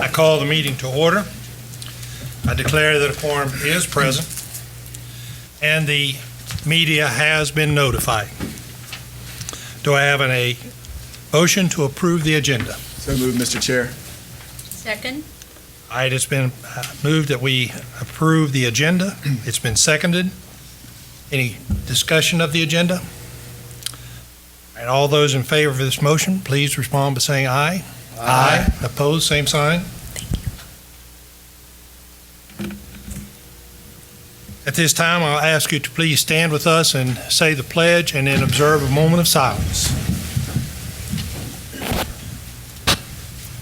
call the meeting to order. I declare that a quorum is present and the media has been notified. Do I have a motion to approve the agenda? So moved, Mr. Chair. Second. All right, it's been moved that we approve the agenda. It's been seconded. Any discussion of the agenda? And all those in favor of this motion, please respond by saying aye. Aye. Opposed, same sign. At this time, I'll ask you to please stand with us and say the pledge and then observe a moment of silence.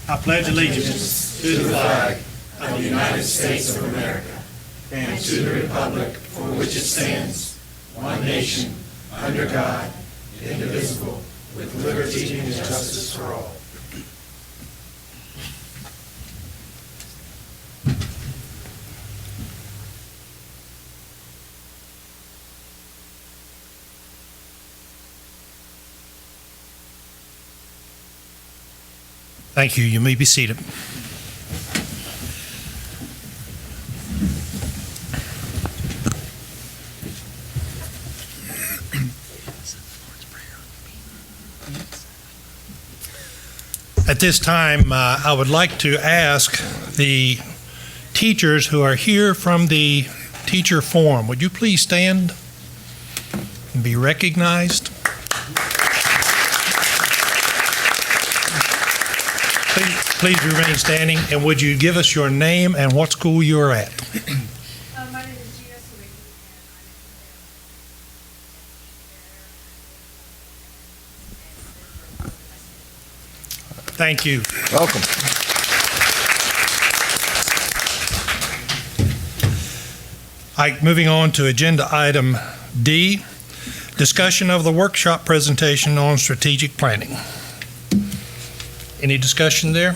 I pledge allegiance to the flag of the United States of America and to the republic for which it stands, one nation, under God, indivisible, with liberty and justice for all. Thank you. You may be seated. At this time, I would like to ask the teachers who are here from the teacher forum, would you please stand and be recognized? Please remain standing, and would you give us your name and what school you are at? My name is Gina Sweet, Thank you. Welcome. All right, moving on to agenda item D, discussion of the workshop presentation on strategic planning. Any discussion there?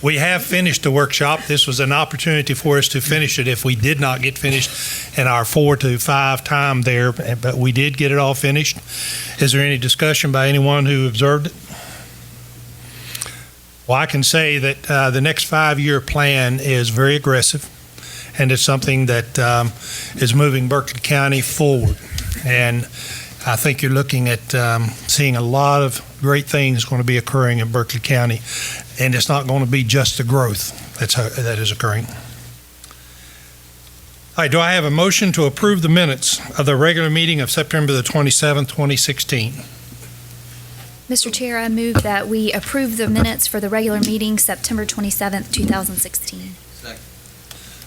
We have finished the workshop. This was an opportunity for us to finish it if we did not get finished in our 4 to 5 time there, but we did get it all finished. Is there any discussion by anyone who observed it? Well, I can say that the next 5-year plan is very aggressive, and it's something that is moving Berkeley County forward. And I think you're looking at seeing a lot of great things going to be occurring in Berkeley County, and it's not going to be just the growth that is occurring. All right, do I have a motion to approve the minutes of the regular meeting of September the 27th, 2016? Mr. Chair, I move that we approve the minutes for the regular meeting September 27th, 2016.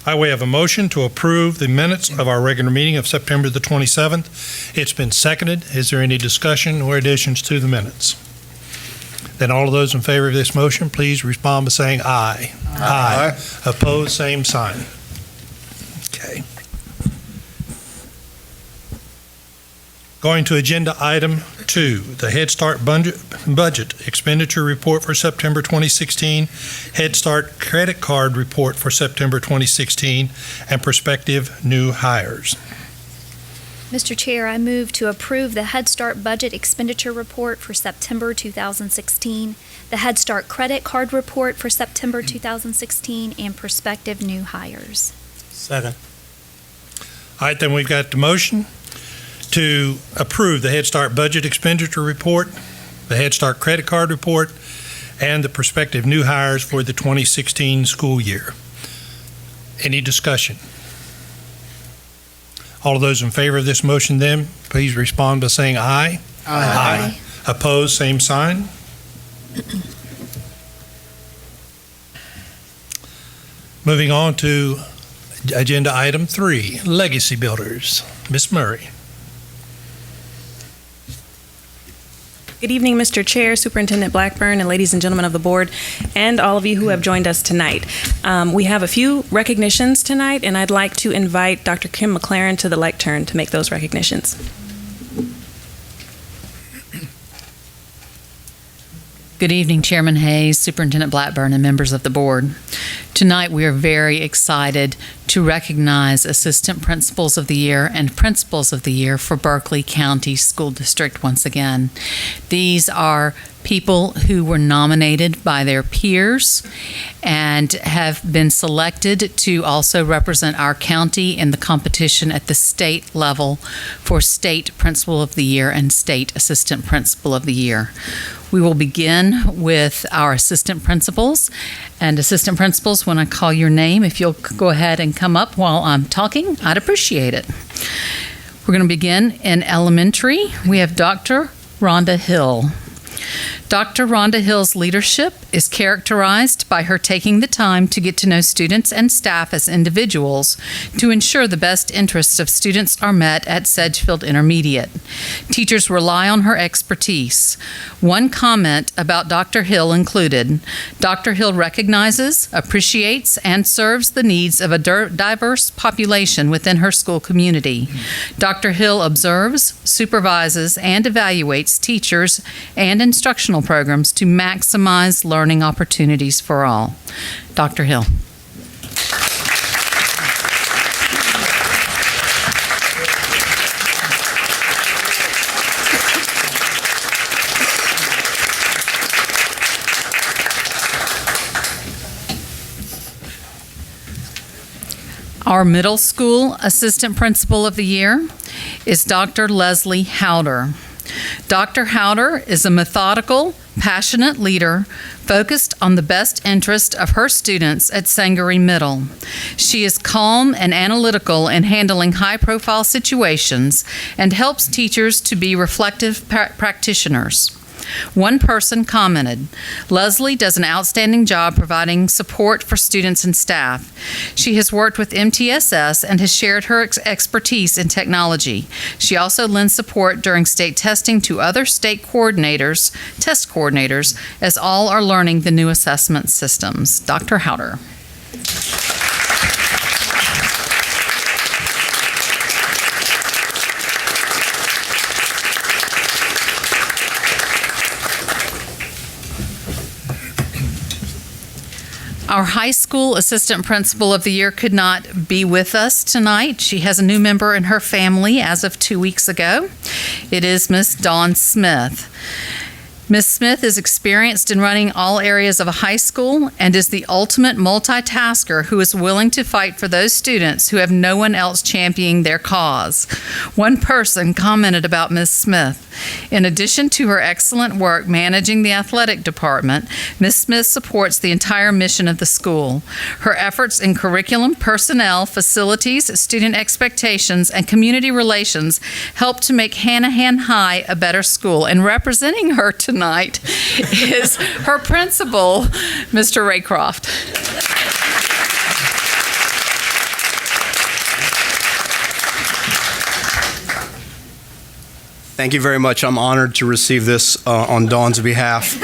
All right, we have a motion to approve the minutes of our regular meeting of September the 27th. It's been seconded. Is there any discussion or additions to the minutes? Then all of those in favor of this motion, please respond by saying aye. Aye. Opposed, same sign. Okay. Going to agenda item 2, the Head Start budget expenditure report for September 2016, Head Start credit card report for September 2016, and prospective new hires. Mr. Chair, I move to approve the Head Start budget expenditure report for September 2016, the Head Start credit card report for September 2016, and prospective new hires. Second. All right, then we've got the motion to approve the Head Start budget expenditure report, the Head Start credit card report, and the prospective new hires for the 2016 school year. Any discussion? All of those in favor of this motion then, please respond by saying aye. Aye. Opposed, same sign. Moving on to agenda item 3, legacy builders. Ms. Murray. Good evening, Mr. Chair, Superintendent Blackburn, and ladies and gentlemen of the board, and all of you who have joined us tonight. We have a few recognitions tonight, and I'd like to invite Dr. Kim McLaren to the lectern to make those recognitions. Good evening, Chairman Hayes, Superintendent Blackburn, and members of the board. Tonight, we are very excited to recognize Assistant Principals of the Year and Principals of the Year for Berkeley County School District once again. These are people who were nominated by their peers and have been selected to also represent our county in the competition at the state level for State Principal of the Year and State Assistant Principal of the Year. We will begin with our assistant principals. And assistant principals, when I call your name, if you'll go ahead and come up while I'm talking, I'd appreciate it. We're going to begin in elementary. We have Dr. Rhonda Hill. Dr. Rhonda Hill's leadership is characterized by her taking the time to get to know students and staff as individuals to ensure the best interests of students are met at Sedgefield Intermediate. Teachers rely on her expertise. One comment about Dr. Hill included, Dr. Hill recognizes, appreciates, and serves the needs of a diverse population within her school community. Dr. Hill observes, supervises, and evaluates teachers and instructional programs to maximize learning opportunities for all. Dr. Hill. Our middle school assistant principal of the year is Dr. Leslie Howder. Dr. Howder is a methodical, passionate leader focused on the best interest of her students at Sangaree Middle. She is calm and analytical in handling high-profile situations and helps teachers to be reflective practitioners. One person commented, Leslie does an outstanding job providing support for students and staff. She has worked with MTSS and has shared her expertise in technology. She also lends support during state testing to other state coordinators, test coordinators, as all are learning the new assessment systems. Dr. Howder. Our high school assistant principal of the year could not be with us tonight. She has a new member in her family as of 2 weeks ago. It is Miss Dawn Smith. Ms. Smith is experienced in running all areas of a high school and is the ultimate multitasker who is willing to fight for those students who have no one else championing their cause. One person commented about Ms. Smith. In addition to her excellent work managing the athletic department, Ms. Smith supports the entire mission of the school. Her efforts in curriculum, personnel, facilities, student expectations, and community relations help to make Hanahan High a better school. And representing her tonight is her principal, Mr. Raycroft. Thank you very much. I'm honored to receive this on Dawn's behalf.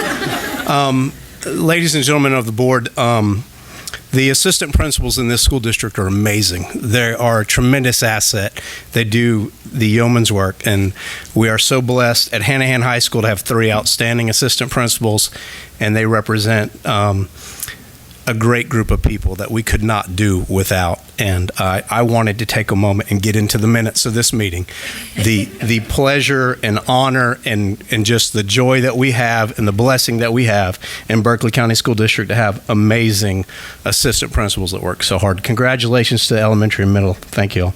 Ladies and gentlemen of the board, the assistant principals in this school district are amazing. They are a tremendous asset. They do the yeoman's work, and we are so blessed at Hanahan High School to have 3 outstanding assistant principals, and they represent a great group of people that we could not do without. And I wanted to take a moment and get into the minutes of this meeting. The pleasure and honor and just the joy that we have and the blessing that we have in Berkeley County School District to have amazing assistant principals that work so hard. Congratulations to the elementary and middle. Thank you all.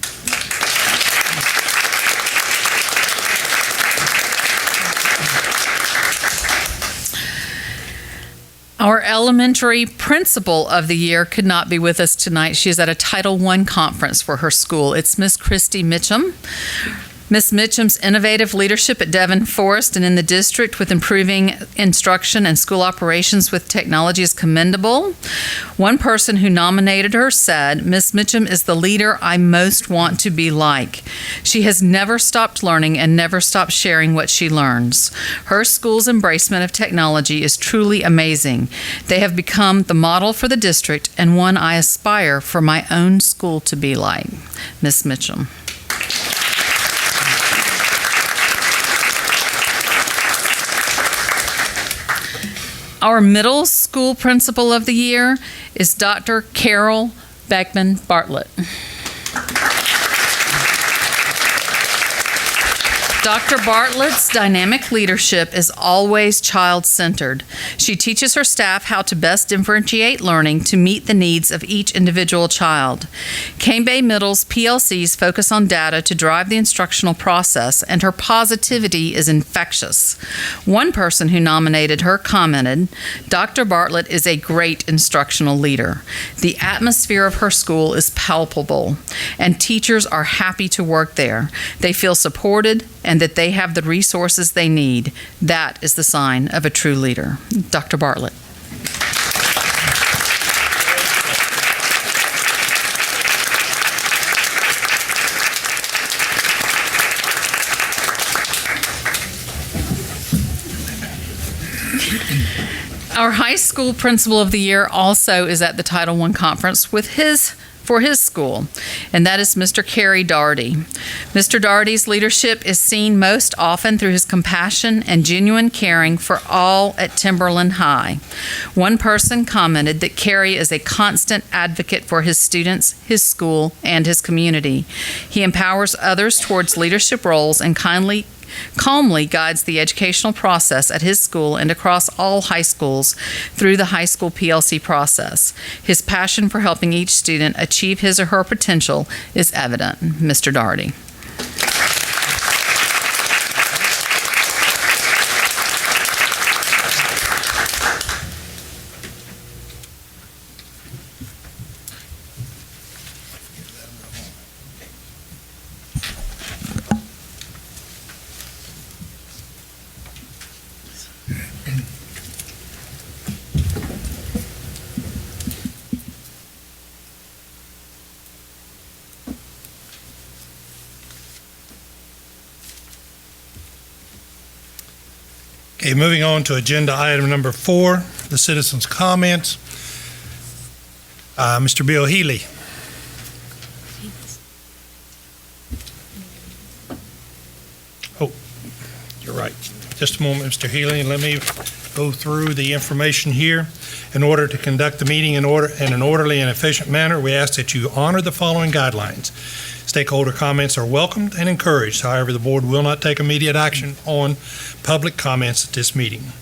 Our elementary principal of the year could not be with us tonight. She is at a Title I conference for her school. It's Miss Christy Mitchum. Ms. Mitchum's innovative leadership at Devon Forest and in the district with improving instruction and school operations with technology is commendable. One person who nominated her said, Ms. Mitchum is the leader I most want to be like. She has never stopped learning and never stopped sharing what she learns. Her school's embracement of technology is truly amazing. They have become the model for the district and one I aspire for my own school to be like. Ms. Mitchum. Our middle school principal of the year is Dr. Carol Beckman Bartlett. Dr. Bartlett's dynamic leadership is always child-centered. She teaches her staff how to best differentiate learning to meet the needs of each individual child. Cane Bay Middle's PLCs focus on data to drive the instructional process, and her positivity is infectious. One person who nominated her commented, "Dr. Bartlett is a great instructional leader. The atmosphere of her school is palpable, and teachers are happy to work there. They feel supported and that they have the resources they need. That is the sign of a true leader." Dr. Bartlett. Our high school principal of the year also is at the Title I conference for his school, and that is Mr. Kerry Daugherty. Mr. Daugherty's leadership is seen most often through his compassion and genuine caring for all at Timberland High. One person commented that Kerry is a constant advocate for his students, his school, and his community. He empowers others towards leadership roles and calmly guides the educational process at his school and across all high schools through the high school PLC process. His passion for helping each student achieve his or her potential is evident. Mr. Daugherty. Okay, moving on to agenda item number 4, the citizens' comments. Mr. Bill Healy. Oh, you're right. Just a moment, Mr. Healy, and let me go through the information here. In order to conduct the meeting in an orderly and efficient manner, we ask that you honor the following guidelines. Stakeholder comments are welcomed and encouraged. However, the board will not take immediate action on public comments at this meeting.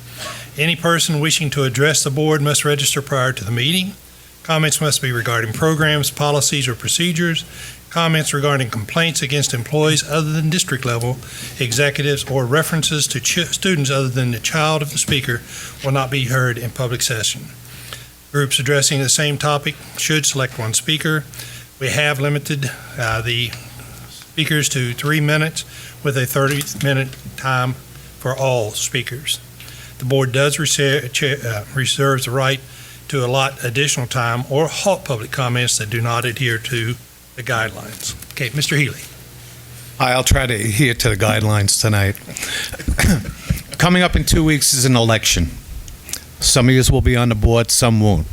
Any person wishing to address the board must register prior to the meeting. Comments must be regarding programs, policies, or procedures. Comments regarding complaints against employees other than district level executives or references to students other than the child of the speaker will not be heard in public session. Groups addressing the same topic should select one speaker. We have limited the speakers to 3 minutes with a 30-minute time for all speakers. The board does reserve the right to allot additional time or halt public comments that do not adhere to the guidelines. Okay, Mr. Healy. I'll try to adhere to the guidelines tonight. Coming up in 2 weeks is an election. Some of you will be on the board, some won't.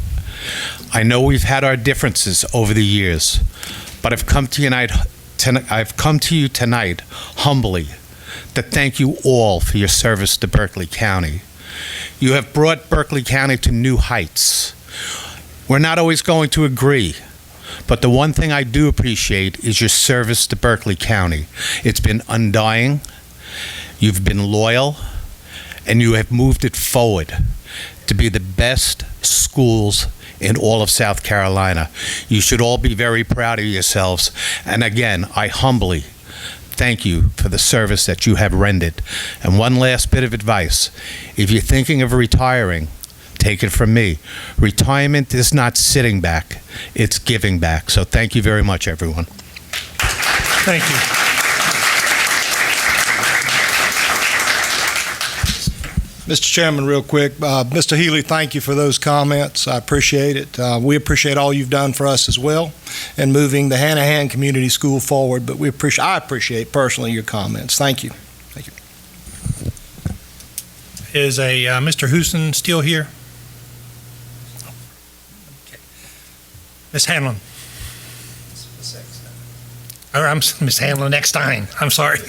I know we've had our differences over the years, but I've come to you tonight humbly to thank you all for your service to Berkeley County. You have brought Berkeley County to new heights. We're not always going to agree, but the one thing I do appreciate is your service to Berkeley County. It's been undying, you've been loyal, and you have moved it forward to be the best schools in all of South Carolina. You should all be very proud of yourselves. And again, I humbly thank you for the service that you have rendered. And one last bit of advice. If you're thinking of retiring, take it from me. Retirement is not sitting back, it's giving back. So thank you very much, everyone. Thank you. Mr. Chairman, real quick, Mr. Healy, thank you for those comments. I appreciate it. We appreciate all you've done for us as well in moving the Hanahan Community School forward, but I appreciate personally your comments. Thank you. Thank you. Is Mr. Houston still here? Okay. Ms. Hanlon. Or I'm Ms. Hanlon Eckstein. I'm sorry.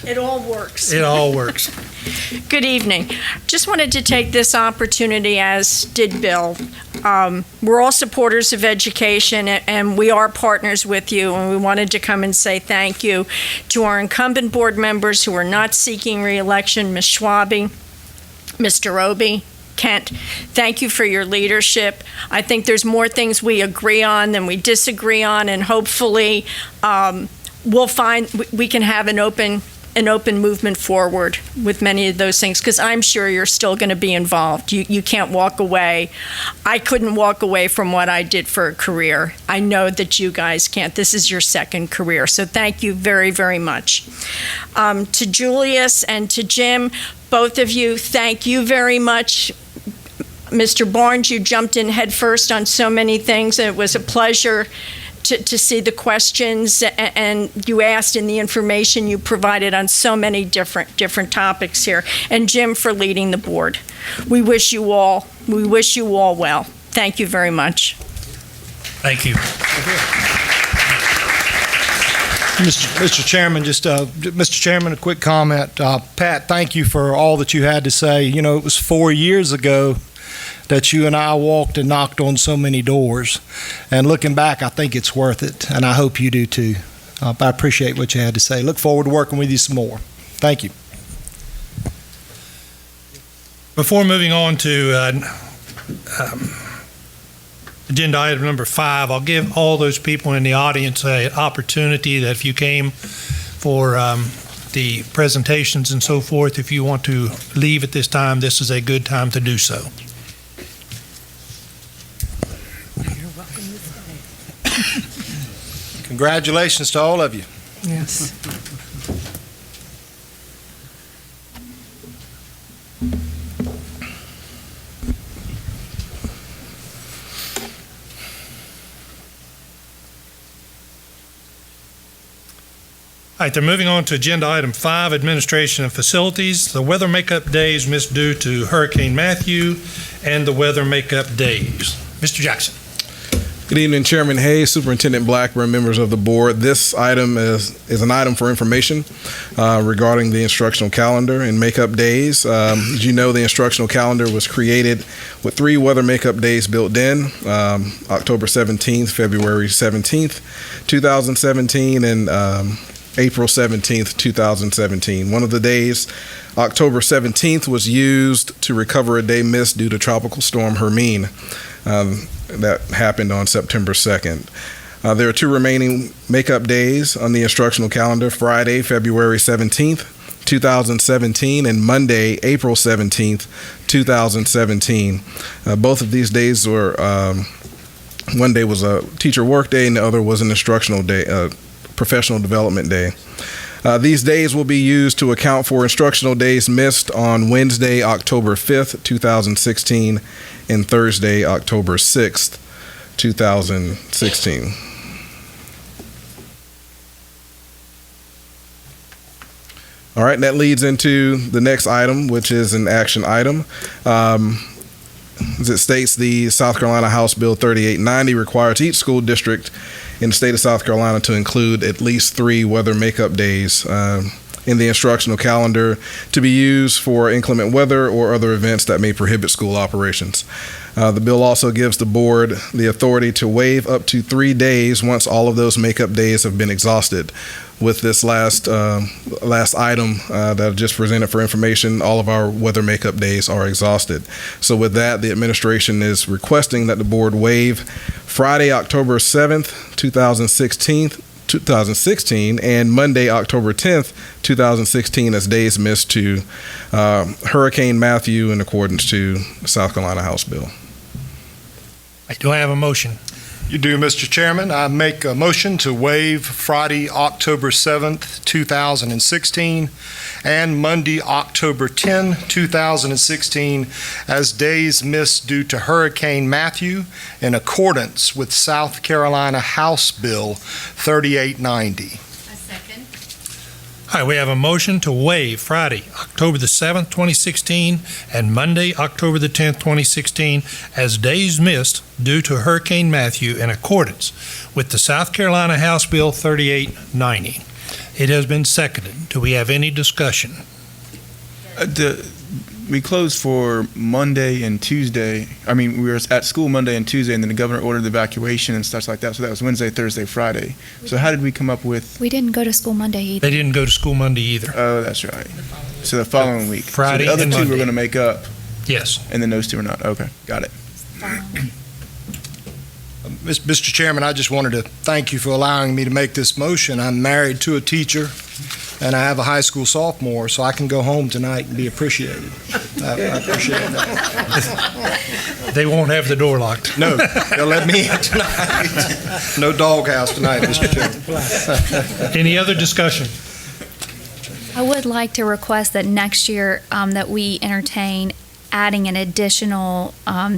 It all works. It all works. Good evening. Just wanted to take this opportunity, as did Bill, We're all supporters of education, and we are partners with you, and we wanted to come and say thank you to our incumbent board members who are not seeking re-election, Ms. Schwabe, Mr. Roby, Kent. Thank you for your leadership. I think there's more things we agree on than we disagree on, and hopefully we'll find we can have an open movement forward with many of those things, because I'm sure you're still going to be involved. You can't walk away. I couldn't walk away from what I did for a career. I know that you guys can't. This is your second career, so thank you very, very much. To Julius and to Jim, both of you, thank you very much. Mr. Barnes, you jumped in head first on so many things, and it was a pleasure to see the questions and you asked and the information you provided on so many different topics here. And Jim, for leading the board. We wish you all well. Thank you very much. Thank you. Mr. Chairman, Mr. Chairman, a quick comment. Pat, thank you for all that you had to say. You know, it was 4 years ago that you and I walked and knocked on so many doors. And looking back, I think it's worth it, and I hope you do too. I appreciate what you had to say. Look forward to working with you some more. Thank you. Before moving on to agenda item number 5, I'll give all those people in the audience an opportunity that if you came for the presentations and so forth, if you want to leave at this time, this is a good time to do so. Congratulations to all of you. Yes. All right, they're moving on to agenda item 5, administration of facilities. The weather makeup days missed due to Hurricane Matthew and the weather makeup days. Mr. Jackson. Good evening, Chairman Hayes, Superintendent Blackburn, members of the board. This item is an item for information regarding the instructional calendar and makeup days. As you know, the instructional calendar was created with 3 weather makeup days built in, October 17th, February 17th, 2017, and April 17th, 2017. One of the days, October 17th, was used to recover a day missed due to Tropical Storm Hermine. That happened on September 2nd. There are 2 remaining makeup days on the instructional calendar: Friday, February 17th, 2017, and Monday, April 17th, 2017. Both of these days were, one day was a teacher work day and the other was an instructional day, professional development day. These days will be used to account for instructional days missed on Wednesday, October 5th, 2016, and Thursday, October 6th, 2016. All right, that leads into the next item, which is an action item. As it states, the South Carolina House Bill 3890 requires each school district in the state of South Carolina to include at least 3 weather makeup days in the instructional calendar to be used for inclement weather or other events that may prohibit school operations. The bill also gives the board the authority to waive up to 3 days once all of those makeup days have been exhausted. With this last item that I just presented for information, all of our weather makeup days are exhausted. So with that, the administration is requesting that the board waive Friday, October 7th, 2016, and Monday, October 10th, 2016 as days missed to Hurricane Matthew in accordance to the South Carolina House Bill. Do I have a motion? You do, Mr. Chairman. I make a motion to waive Friday, October 7th, 2016, and Monday, October 10, 2016, as days missed due to Hurricane Matthew in accordance with South Carolina House Bill 3890. All right, we have a motion to waive Friday, October the 7th, 2016, and Monday, October the 10th, 2016, as days missed due to Hurricane Matthew in accordance with the South Carolina House Bill 3890. It has been seconded. Do we have any discussion? we closed for Monday and Tuesday. I mean, we were at school Monday and Tuesday, and then the governor ordered the evacuation and stuff like that. So that was Wednesday, Thursday, Friday. So how did we come up with? We didn't go to school Monday either. They didn't go to school Monday either. Oh, that's right. So the following week. Friday So the other and two Monday. we're going to make up, Yes. and then those two are not. Okay, got it. Mr. Chairman, I just wanted to thank you for allowing me to make this motion. I'm married to a teacher, and I have a high school sophomore, so I can go home tonight and be appreciated. I appreciate that. They won't have the door locked. No, they'll let me in tonight. No doghouse tonight, Mr. Chairman. Any other discussion? I would like to request that next year that we entertain adding an additional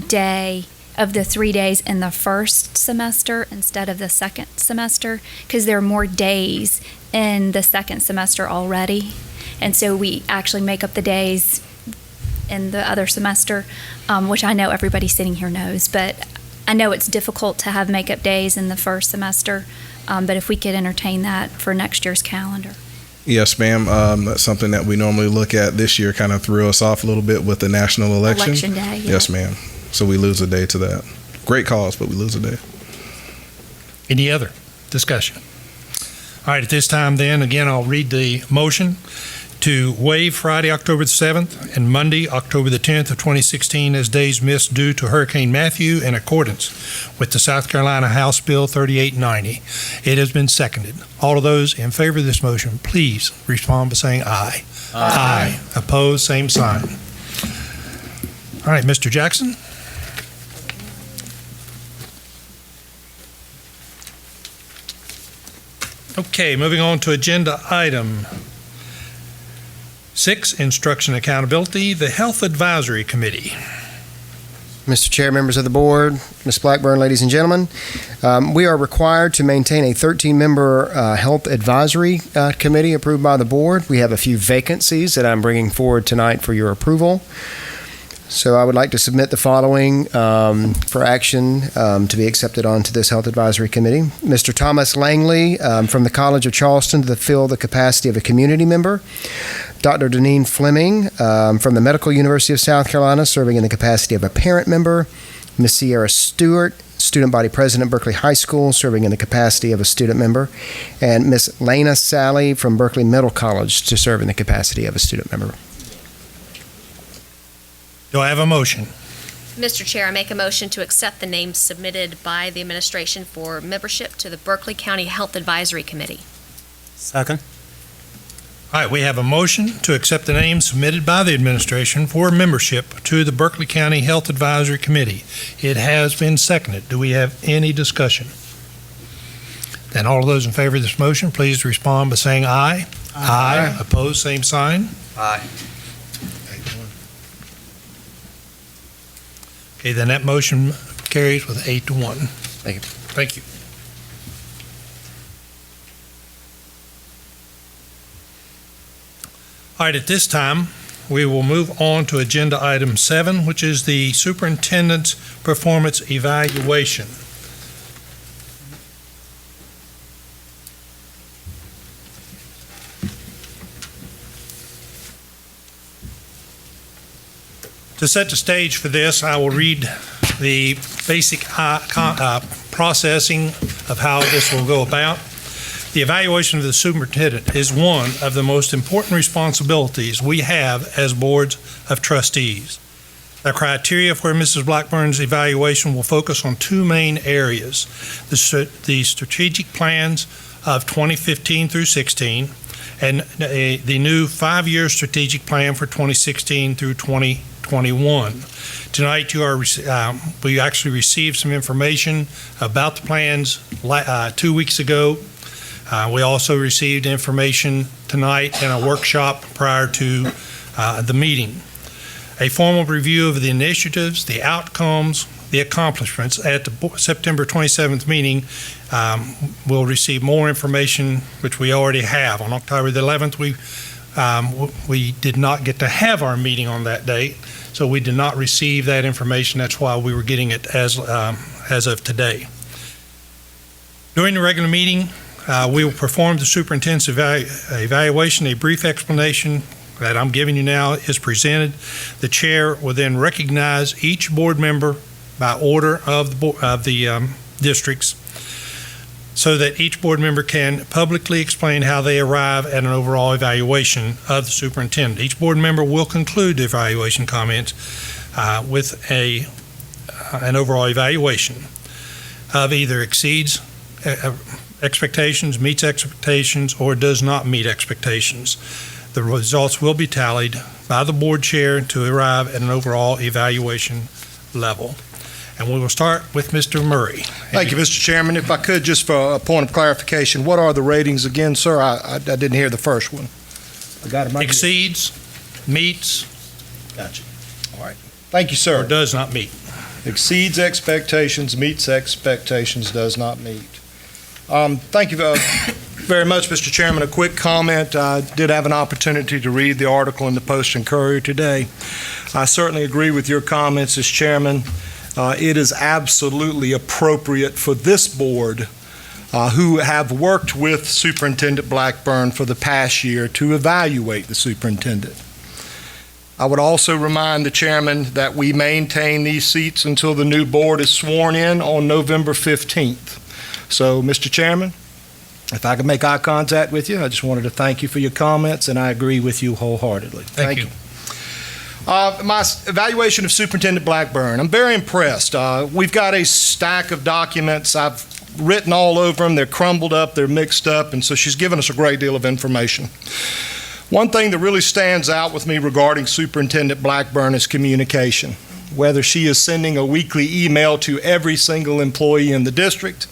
day of the 3 days in the first semester instead of the second semester, because there are more days in the second semester already. And so we actually make up the days in the other semester, which I know everybody sitting here knows, but I know it's difficult to have make-up days in the first semester, but if we could entertain that for next year's calendar. Yes, ma'am. That's something that we normally look at. This year kind of threw us off a little bit with the national election. Election day, yeah. Yes, ma'am. So we lose a day to that. Great cause, but we lose a day. Any other discussion? All right, at this time then, again, I'll read the motion to waive Friday, October the 7th and Monday, October the 10th of 2016 as days missed due to Hurricane Matthew in accordance with the South Carolina House Bill 3890. It has been seconded. All of those in favor of this motion, please respond by saying aye. Aye. Opposed, same sign. All right, Mr. Jackson. Okay, moving on to agenda item 6, Instruction Accountability, the Health Advisory Committee. Mr. Chair, members of the board, Ms. Blackburn, ladies and gentlemen, we are required to maintain a 13-member health advisory committee approved by the board. We have a few vacancies that I'm bringing forward tonight for your approval. So I would like to submit the following for action to be accepted onto this Health Advisory Committee. Mr. Thomas Langley from the College of Charleston to fill the capacity of a community member. Dr. Deneen Fleming from the Medical University of South Carolina, serving in the capacity of a parent member. Ms. Sierra Stewart, Student Body President, Berkeley High School, serving in the capacity of a student member. And Ms. Lena Sally from Berkeley Middle College to serve in the capacity of a student member. Do I have a motion? Mr. Chair, I make a motion to accept the names submitted by the administration for membership to the Berkeley County Health Advisory Committee. Second. All right, we have a motion to accept the names submitted by the administration for membership to the Berkeley County Health Advisory Committee. It has been seconded. Do we have any discussion? Then all of those in favor of this motion, please respond by saying aye. Aye. Opposed, same sign. Aye. Okay, then that motion carries with 8-1. Thank you. Thank you. All right, at this time, we will move on to agenda item 7, which is the superintendent's performance evaluation. To set the stage for this, I will read the basic processing of how this will go about. The evaluation of the superintendent is one of the most important responsibilities we have as boards of trustees. The criteria for Mrs. Blackburn's evaluation will focus on two main areas: the strategic plans of 2015 through 16 and the new 5-year strategic plan for 2016 through 2021. Tonight, we actually received some information about the plans 2 weeks ago. We also received information tonight in a workshop prior to the meeting. A formal review of the initiatives, the outcomes, the accomplishments at the September 27th meeting will receive more information, which we already have. On October the 11th, we did not get to have our meeting on that date, so we did not receive that information. That's why we were getting it as of today. During the regular meeting, we will perform the superintendent's evaluation, a brief explanation that I'm giving you now is presented. The chair will then recognize each board member by order of the districts, so that each board member can publicly explain how they arrive at an overall evaluation of the superintendent. Each board member will conclude the evaluation comments with an overall evaluation of either exceeds expectations, meets expectations, or does not meet expectations. The results will be tallied by the board chair to arrive at an overall evaluation level. And we will start with Mr. Murray. Thank you, Mr. Chairman. If I could, just for a point of clarification, what are the ratings again, sir? I didn't hear the first one. I got it. Exceeds, meets, Gotcha. All right. Thank you, sir. or does not meet. Exceeds expectations, meets expectations, does not meet. Thank you very much, Mr. Chairman. A quick comment. I did have an opportunity to read the article in the Post and Courier today. I certainly agree with your comments as chairman. It is absolutely appropriate for this board, who have worked with Superintendent Blackburn for the past year, to evaluate the superintendent. I would also remind the chairman that we maintain these seats until the new board is sworn in on November 15th. So, Mr. Chairman, if I could make eye contact with you, I just wanted to thank you for your comments, and I agree with you wholeheartedly. Thank you. My evaluation of Superintendent Blackburn, I'm very impressed. We've got a stack of documents. I've written all over them. They're crumbled up, they're mixed up, and so she's given us a great deal of information. One thing that really stands out with me regarding Superintendent Blackburn is communication. Whether she is sending a weekly email to every single employee in the district,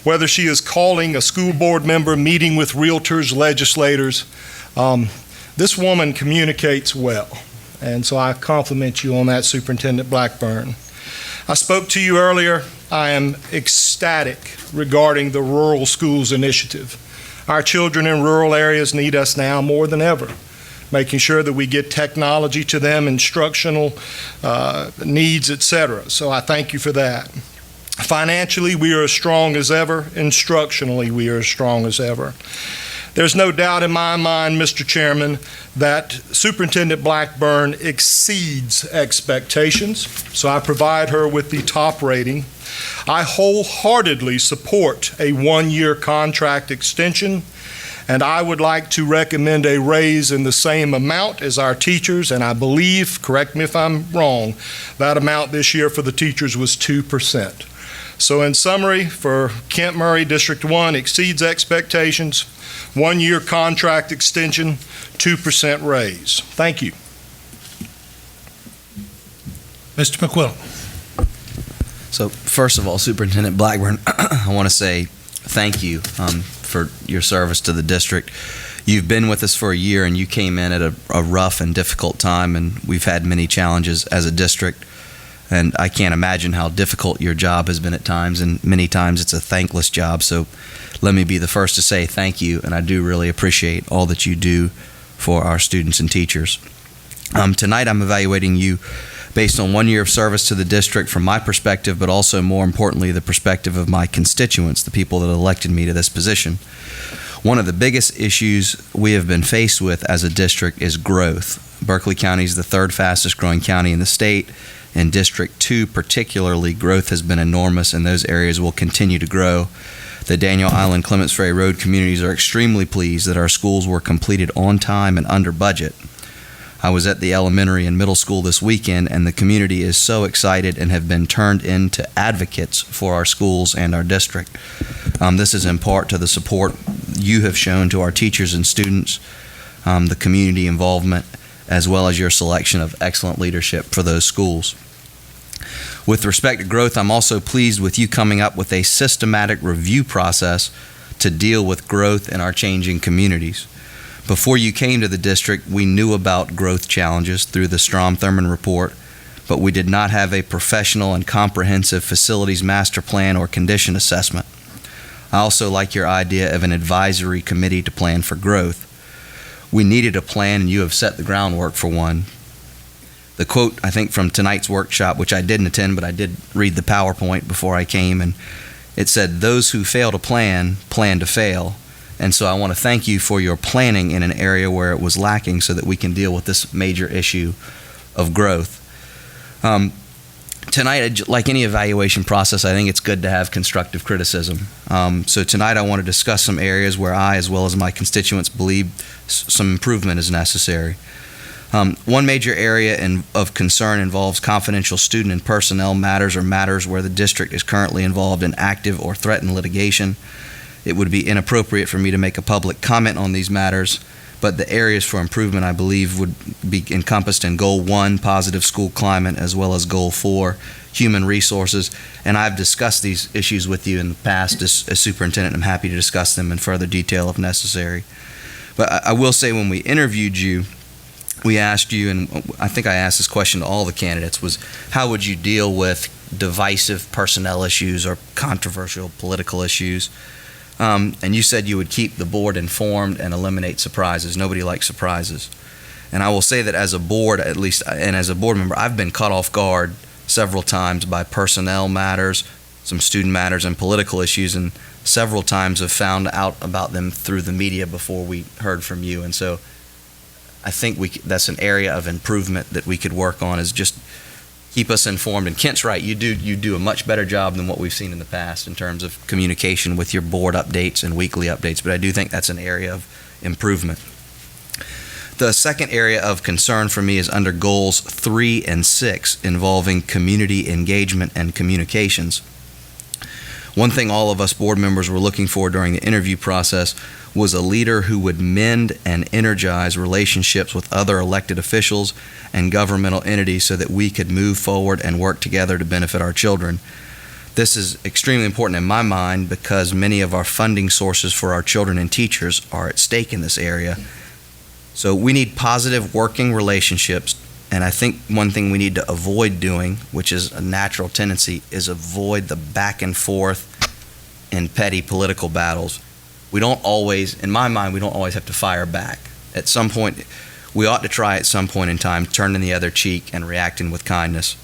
whether she is calling a school board member, meeting with realtors, legislators, this woman communicates well. And so I compliment you on that, Superintendent Blackburn. I spoke to you earlier. I am ecstatic regarding the Rural Schools Initiative. Our children in rural areas need us now more than ever, making sure that we get technology to them, instructional needs, etc. So I thank you for that. Financially, we are as strong as ever. Instructionally, we are as strong as ever. There's no doubt in my mind, Mr. Chairman, that Superintendent Blackburn exceeds expectations, so I provide her with the top rating. I wholeheartedly support a one-year contract extension, and I would like to recommend a raise in the same amount as our teachers, and I believe, correct me if I'm wrong, that amount this year for the teachers was 2%. So in summary, for Kent Murray, District 1, exceeds expectations, one-year contract extension, 2% raise. Thank you. Mr. McQuillan. So first of all, Superintendent Blackburn, I want to say thank you for your service to the district. You've been with us for a year, and you came in at a rough and difficult time, and we've had many challenges as a district. And I can't imagine how difficult your job has been at times, and many times it's a thankless job. So let me be the first to say thank you, and I do really appreciate all that you do for our students and teachers. Tonight I'm evaluating you based on 1 year of service to the district from my perspective, but also more importantly, the perspective of my constituents, the people that elected me to this position. One of the biggest issues we have been faced with as a district is growth. Berkeley County is the third fastest growing county in the state. In District 2 particularly, growth has been enormous, and those areas will continue to grow. The Daniel Island, Clements Ferry Road communities are extremely pleased that our schools were completed on time and under budget. I was at the elementary and middle school this weekend, and the community is so excited and have been turned into advocates for our schools and our district. This is in part to the support you have shown to our teachers and students, the community involvement, as well as your selection of excellent leadership for those schools. With respect to growth, I'm also pleased with you coming up with a systematic review process to deal with growth in our changing communities. Before you came to the district, we knew about growth challenges through the Strom-Thurmond report, but we did not have a professional and comprehensive facilities master plan or condition assessment. I also like your idea of an advisory committee to plan for growth. We needed a plan, and you have set the groundwork for one. The quote, I think, from tonight's workshop, which I didn't attend, but I did read the PowerPoint before I came, and it said, "Those who fail to plan, plan to fail. And so I want to thank you for your planning in an area where it was lacking so that we can deal with this major issue of growth. Tonight, like any evaluation process, I think it's good to have constructive criticism. So tonight I want to discuss some areas where I, as well as my constituents, believe some improvement is necessary. One major area of concern involves confidential student and personnel matters or matters where the district is currently involved in active or threatened litigation. It would be inappropriate for me to make a public comment on these matters, but the areas for improvement, I believe, would be encompassed in Goal 1, positive school climate, as well as Goal 4, human resources. And I've discussed these issues with you in the past as superintendent. I'm happy to discuss them in further detail if necessary. But I will say, when we interviewed you, we asked you, and I think I asked this question to all the candidates, was how would you deal with divisive personnel issues or controversial political issues? And you said you would keep the board informed and eliminate surprises. Nobody likes surprises. And I will say that as a board, at least, and as a board member, I've been caught off guard several times by personnel matters, some student matters, and political issues, and several times have found out about them through the media before we heard from you. And so I think that's an area of improvement that we could work on, is just keep us informed. And Kent's right, you do a much better job than what we've seen in the past in terms of communication with your board updates and weekly updates, but I do think that's an area of improvement. The second area of concern for me is under Goals 3 and 6, involving community engagement and communications. One thing all of us board members were looking for during the interview process was a leader who would mend and energize relationships with other elected officials and governmental entities so that we could move forward and work together to benefit our children. This is extremely important in my mind because many of our funding sources for our children and teachers are at stake in this area. So we need positive working relationships, and I think one thing we need to avoid doing, which is a natural tendency, is avoid the back and forth and petty political battles. We don't always, in my mind, we don't always have to fire back. At some point, we ought to try at some point in time turning the other cheek and reacting with kindness.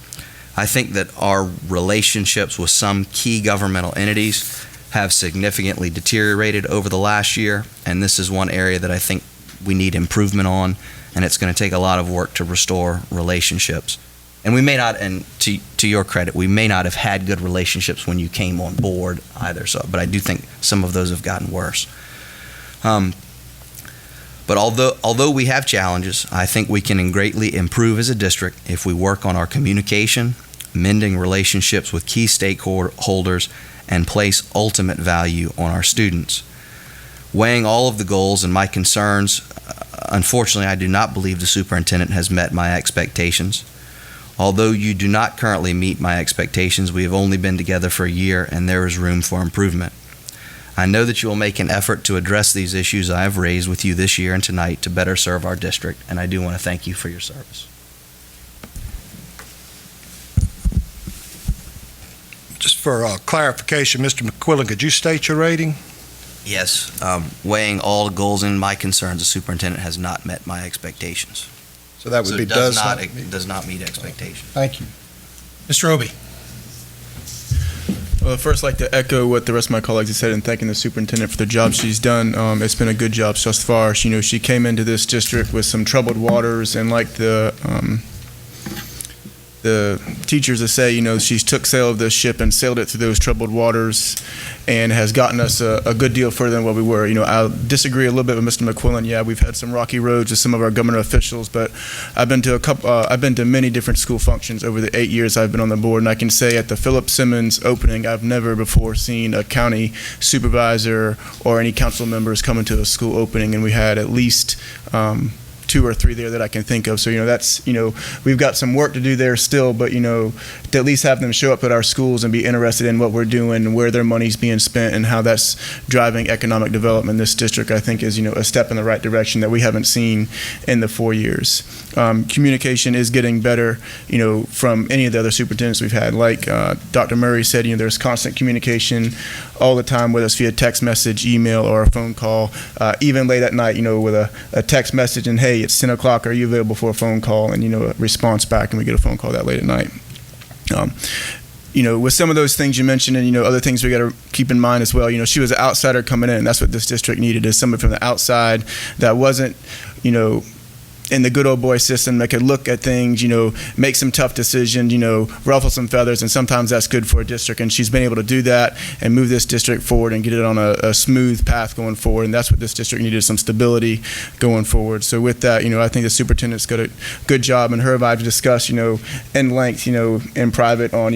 I think that our relationships with some key governmental entities have significantly deteriorated over the last year, and this is one area that I think we need improvement on, and it's going to take a lot of work to restore relationships. And we may not, and to your credit, we may not have had good relationships when you came on board either, but I do think some of those have gotten worse. But although we have challenges, I think we can greatly improve as a district if we work on our communication, mending relationships with key stakeholders, and place ultimate value on our students. Weighing all of the goals and my concerns, unfortunately, I do not believe the superintendent has met my expectations. Although you do not currently meet my expectations, we have only been together for a year and there is room for improvement. I know that you will make an effort to address these issues I have raised with you this year and tonight to better serve our district, and I do want to thank you for your service. Just for clarification, Mr. McQuillan, could you state your rating? Yes, weighing all goals and my concerns, the superintendent has not met my expectations. So that would be does not meet expectations. Thank you. Mr. Obie. Well, first, I'd like to echo what the rest of my colleagues have said in thanking the superintendent for the job she's done. It's been a good job thus far. She came into this district with some troubled waters, and like the teachers that say, she took sail of this ship and sailed it through those troubled waters and has gotten us a good deal further than what we were. I'll disagree a little bit with Mr. McQuillan. Yeah, we've had some rocky roads with some of our government officials, but I've been to many different school functions over the 8 years I've been on the board, and I can say at the Philip Simmons opening, I've never before seen a county supervisor or any council members coming to a school opening, and we had at least 2 or 3 there that I can think of. So, that's, we've got some work to do there still, but, to at least have them show up at our schools and be interested in what we're doing, where their money's being spent, and how that's driving economic development in this district, I think is, a step in the right direction that we haven't seen in the 4 years. Communication is getting better, from any of the other superintendents we've had. Like Dr. Murray said, there's constant communication all the time, whether it's via text message, email, or a phone call, even late at night, with a text message and, hey, it's 10 o'clock, are you available for a phone call? And, a response back, and we get a phone call that late at night. with some of those things you mentioned and, other things we got to keep in mind as well, she was an outsider coming in. And that's what this district needed, is someone from the outside that wasn't, in the good old boy system, that could look at things, make some tough decisions, ruffle some feathers, and sometimes that's good for a district. And she's been able to do that and move this district forward and get it on a smooth path going forward. And that's what this district needed, some stability going forward. So with that, I think the superintendent's got a good job, and her and I have discussed, in length, in private on,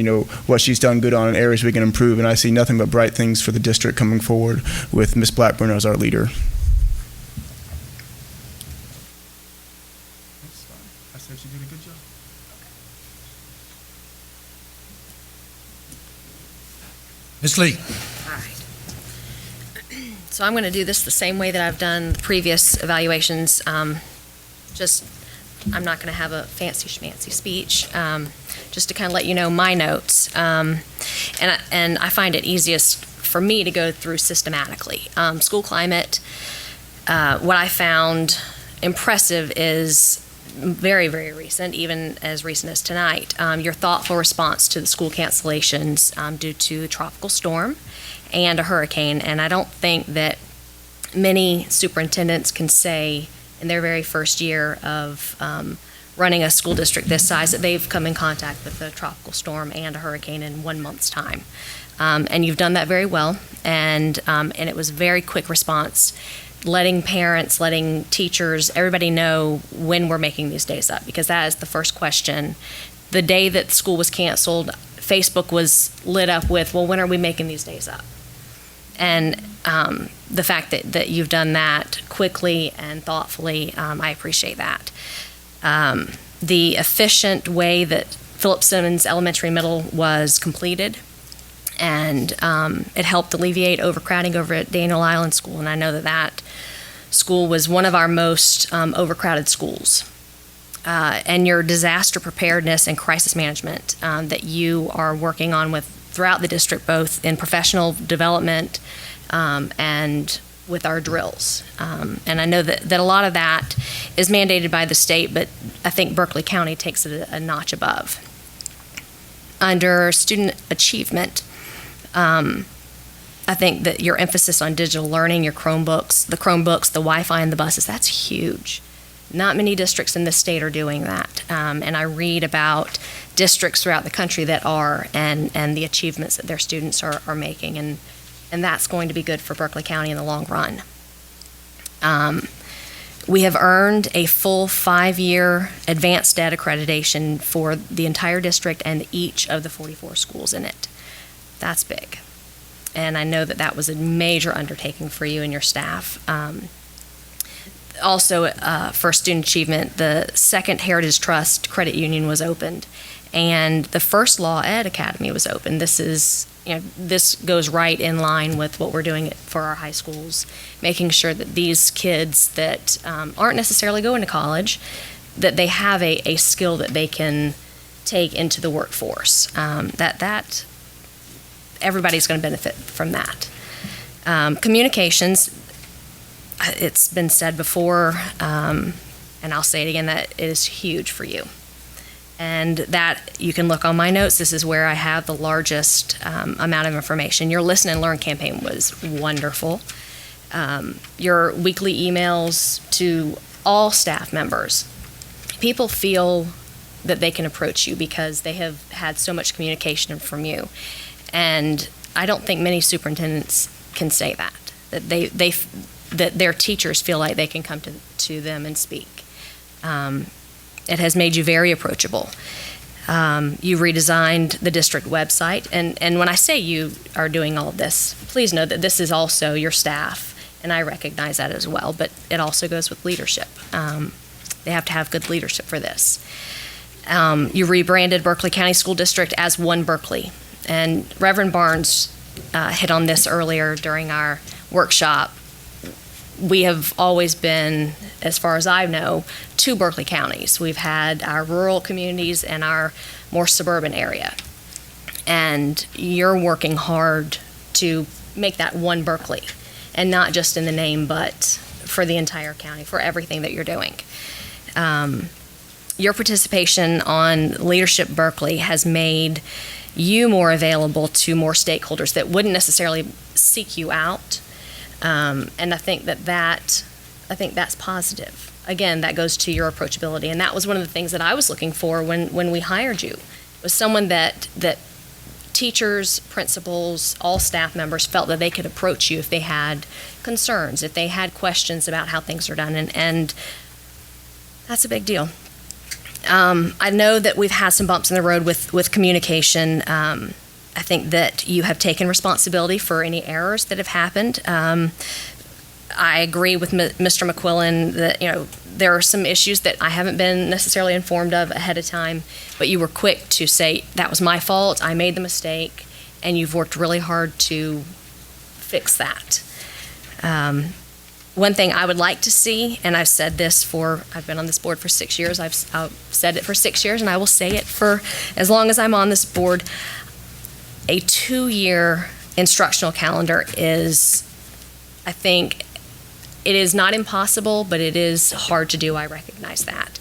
what she's done good on and areas we can improve. And I see nothing but bright things for the district coming forward with Ms. Blackburn as our leader. I said you did a good job. Ms. Lee. All right. So I'm going to do this the same way that I've done the previous evaluations. I'm not going to have a fancy schmancy speech, just to kind of let you know my notes. And I find it easiest for me to go through systematically. School climate, what I found impressive is very, very recent, even as recent as tonight. Your thoughtful response to the school cancellations due to the tropical storm and a hurricane. And I don't think that many superintendents can say in their very first year of running a school district this size that they've come in contact with a tropical storm and a hurricane in 1 month's time. And you've done that very well, and it was a very quick response, letting parents, letting teachers, everybody know when we're making these days up, because that is the first question. The day that school was canceled, Facebook was lit up with, well, when are we making these days up? And the fact that you've done that quickly and thoughtfully, I appreciate that. The efficient way that Philip Simmons Elementary Middle was completed, and it helped alleviate overcrowding over at Daniel Island School, and I know that school was one of our most overcrowded schools. And your disaster preparedness and crisis management that you are working on with throughout the district, both in professional development and with our drills. And I know that a lot of that is mandated by the state, but I think Berkeley County takes it a notch above. Under student achievement, I think that your emphasis on digital learning, your Chromebooks, the Wi-Fi, and the buses, that's huge. Not many districts in this state are doing that. And I read about districts throughout the country that are, and the achievements that their students are making. And that's going to be good for Berkeley County in the long run. We have earned a full 5-year advanced debt accreditation for the entire district and each of the 44 schools in it. That's big. And I know that was a major undertaking for you and your staff. Also, for student achievement, the second Heritage Trust Credit Union was opened, and the first Law Ed Academy was opened. This goes right in line with what we're doing for our high schools, making sure that these kids that aren't necessarily going to college, that they have a skill that they can take into the workforce. That everybody's going to benefit from that. Communications, it's been said before, and I'll say it again, that it is huge for you. And that, you can look on my notes, this is where I have the largest amount of information. Your Listen and Learn campaign was wonderful. Your weekly emails to all staff members. People feel that they can approach you because they have had so much communication from you. And I don't think many superintendents can say that that their teachers feel like they can come to them and speak. It has made you very approachable. You redesigned the district website, and when I say you are doing all of this, please know that this is also your staff, and I recognize that as well, but it also goes with leadership. They have to have good leadership for this. You rebranded Berkeley County School District as One Berkeley, and Reverend Barnes hit on this earlier during our workshop. We have always been, as far as I know, 2 Berkeley counties. We've had our rural communities and our more suburban area. And you're working hard to make that one Berkeley, and not just in the name, but for the entire county, for everything that you're doing. Your participation on Leadership Berkeley has made you more available to more stakeholders that wouldn't necessarily seek you out. And I think that's positive. Again, that goes to your approachability, and that was one of the things that I was looking for when we hired you, was someone that teachers, principals, all staff members felt that they could approach you if they had concerns, if they had questions about how things are done, and that's a big deal. I know that we've had some bumps in the road with communication. I think that you have taken responsibility for any errors that have happened. I agree with Mr. McQuillan that, there are some issues that I haven't been necessarily informed of ahead of time, but you were quick to say, that was my fault, I made the mistake, and you've worked really hard to fix that. One thing I would like to see, and I've said this I've been on this board for 6 years, I've said it for 6 years, and I will say it for as long as I'm on this board, a 2-year instructional calendar is, I think, it is not impossible, but it is hard to do. I recognize that.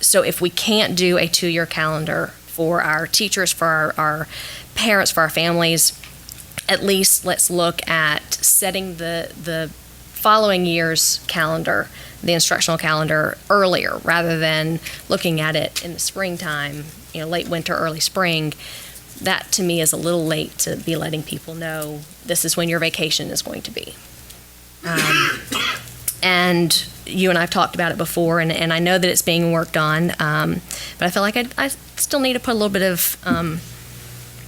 So if we can't do a 2-year calendar for our teachers, for our parents, for our families, at least let's look at setting the following year's calendar, the instructional calendar, earlier rather than looking at it in the springtime, late winter, early spring. That to me is a little late to be letting people know this is when your vacation is going to be. And you and I have talked about it before, and I know that it's being worked on, but I feel like I still need to put a little bit of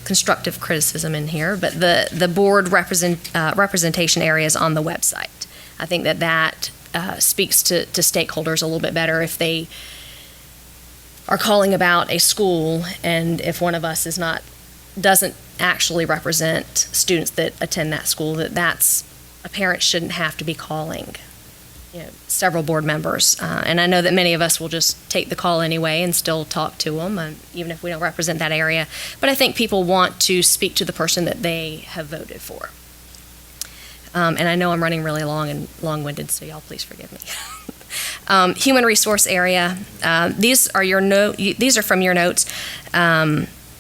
constructive criticism in here. But the board representation area is on the website. I think that speaks to stakeholders a little bit better if they are calling about a school, and if one of us doesn't actually represent students that attend that school, that's a parent shouldn't have to be calling several board members. And I know that many of us will just take the call anyway and still talk to them, even if we don't represent that area. But I think people want to speak to the person that they have voted for. And I know I'm running really long and long-winded, so y'all please forgive me. Human resource area. These are from your notes.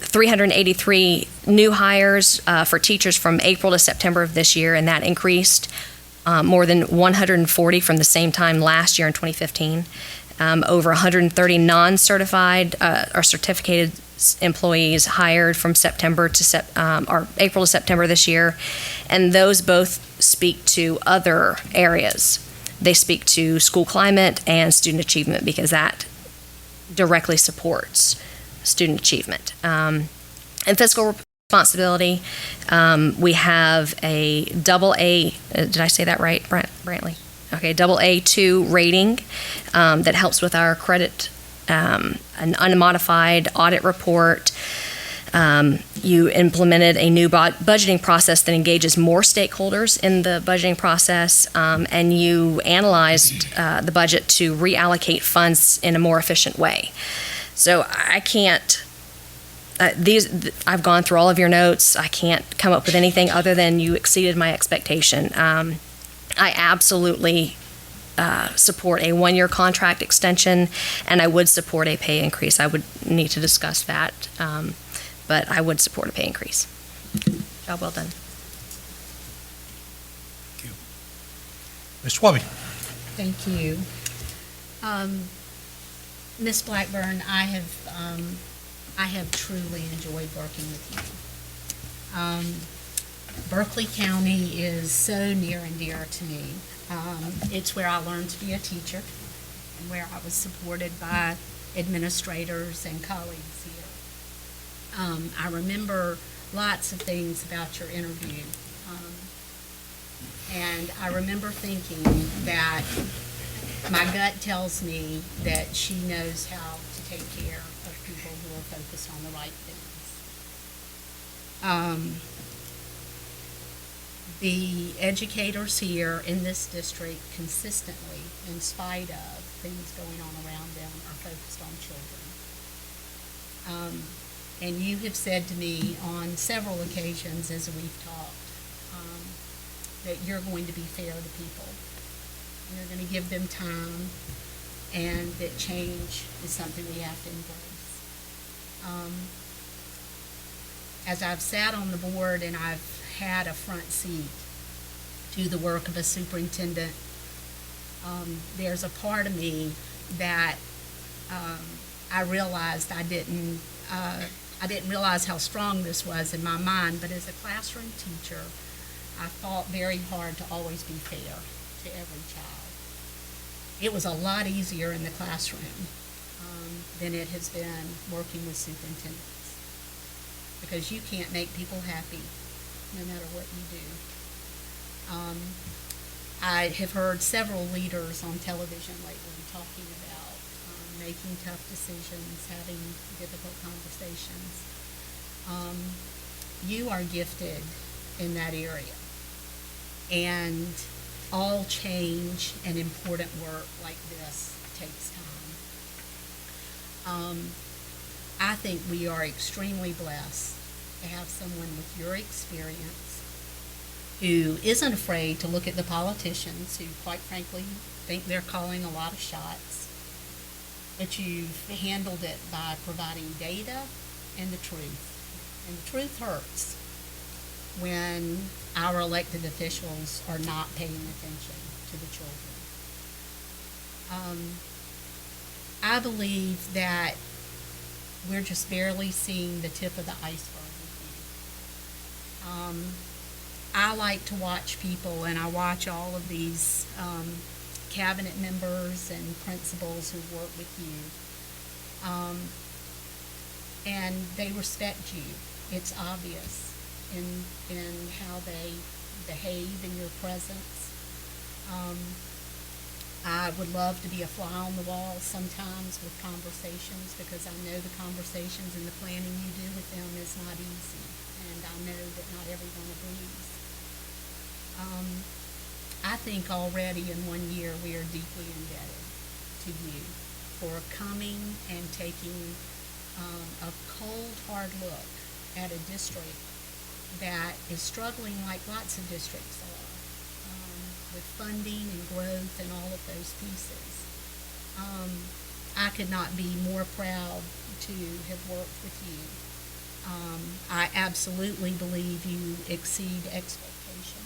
383 new hires for teachers from April to September of this year, and that increased more than 140 from the same time last year in 2015. Over 130 non-certified or certificated employees hired from September to or April to September this year, and those both speak to other areas. They speak to school climate and student achievement, because that directly supports student achievement. And fiscal responsibility, we have a AA, did I say that right, Brantley? Okay, AA2 rating that helps with our credit, an unmodified audit report. You implemented a new budgeting process that engages more stakeholders in the budgeting process, and you analyzed the budget to reallocate funds in a more efficient way. So I can't, I've gone through all of your notes. I can't come up with anything other than you exceeded my expectation. I absolutely support a 1-year contract extension, and I would support a pay increase. I would need to discuss that, but I would support a pay increase. Job well done. Thank you. Ms. Wabi. Thank you. Ms. Blackburn, I have truly enjoyed working with you. Berkeley County is so near and dear to me. It's where I learned to be a teacher and where I was supported by administrators and colleagues here. I remember lots of things about your interview. And I remember thinking that my gut tells me that she knows how to take care of people who are focused on the right things. The educators here in this district consistently, in spite of things going on around them, are focused on children. And you have said to me on several occasions as we've talked that you're going to be fair to people. You're going to give them time, and that change is something we have to embrace. as I've sat on the board and I've had a front seat to the work of a superintendent, there's a part of me that I realized I didn't realize how strong this was in my mind, but as a classroom teacher, I fought very hard to always be fair to every child. It was a lot easier in the classroom than it has been working with superintendents, because you can't make people happy no matter what you do. I have heard several leaders on television lately talking about making tough decisions, having difficult conversations. You are gifted in that area. And all change and important work like this takes time. I think we are extremely blessed to have someone with your experience who isn't afraid to look at the politicians who, quite frankly, think they're calling a lot of shots, but you've handled it by providing data and the truth. And the truth hurts when our elected officials are not paying attention to the children. I believe that we're just barely seeing the tip of the iceberg with you. I like to watch people, and I watch all of these cabinet members and principals who work with you, and they respect you. It's obvious in how they behave in your presence. I would love to be a fly on the wall sometimes with conversations, because I know the conversations and the planning you do with them is not easy, and I know that not everyone agrees. I think already in 1 year we are deeply indebted to you for coming and taking a cold, hard look at a district that is struggling like lots of districts are, with funding and growth and all of those pieces. I could not be more proud to have worked with you. I absolutely believe you exceed expectations.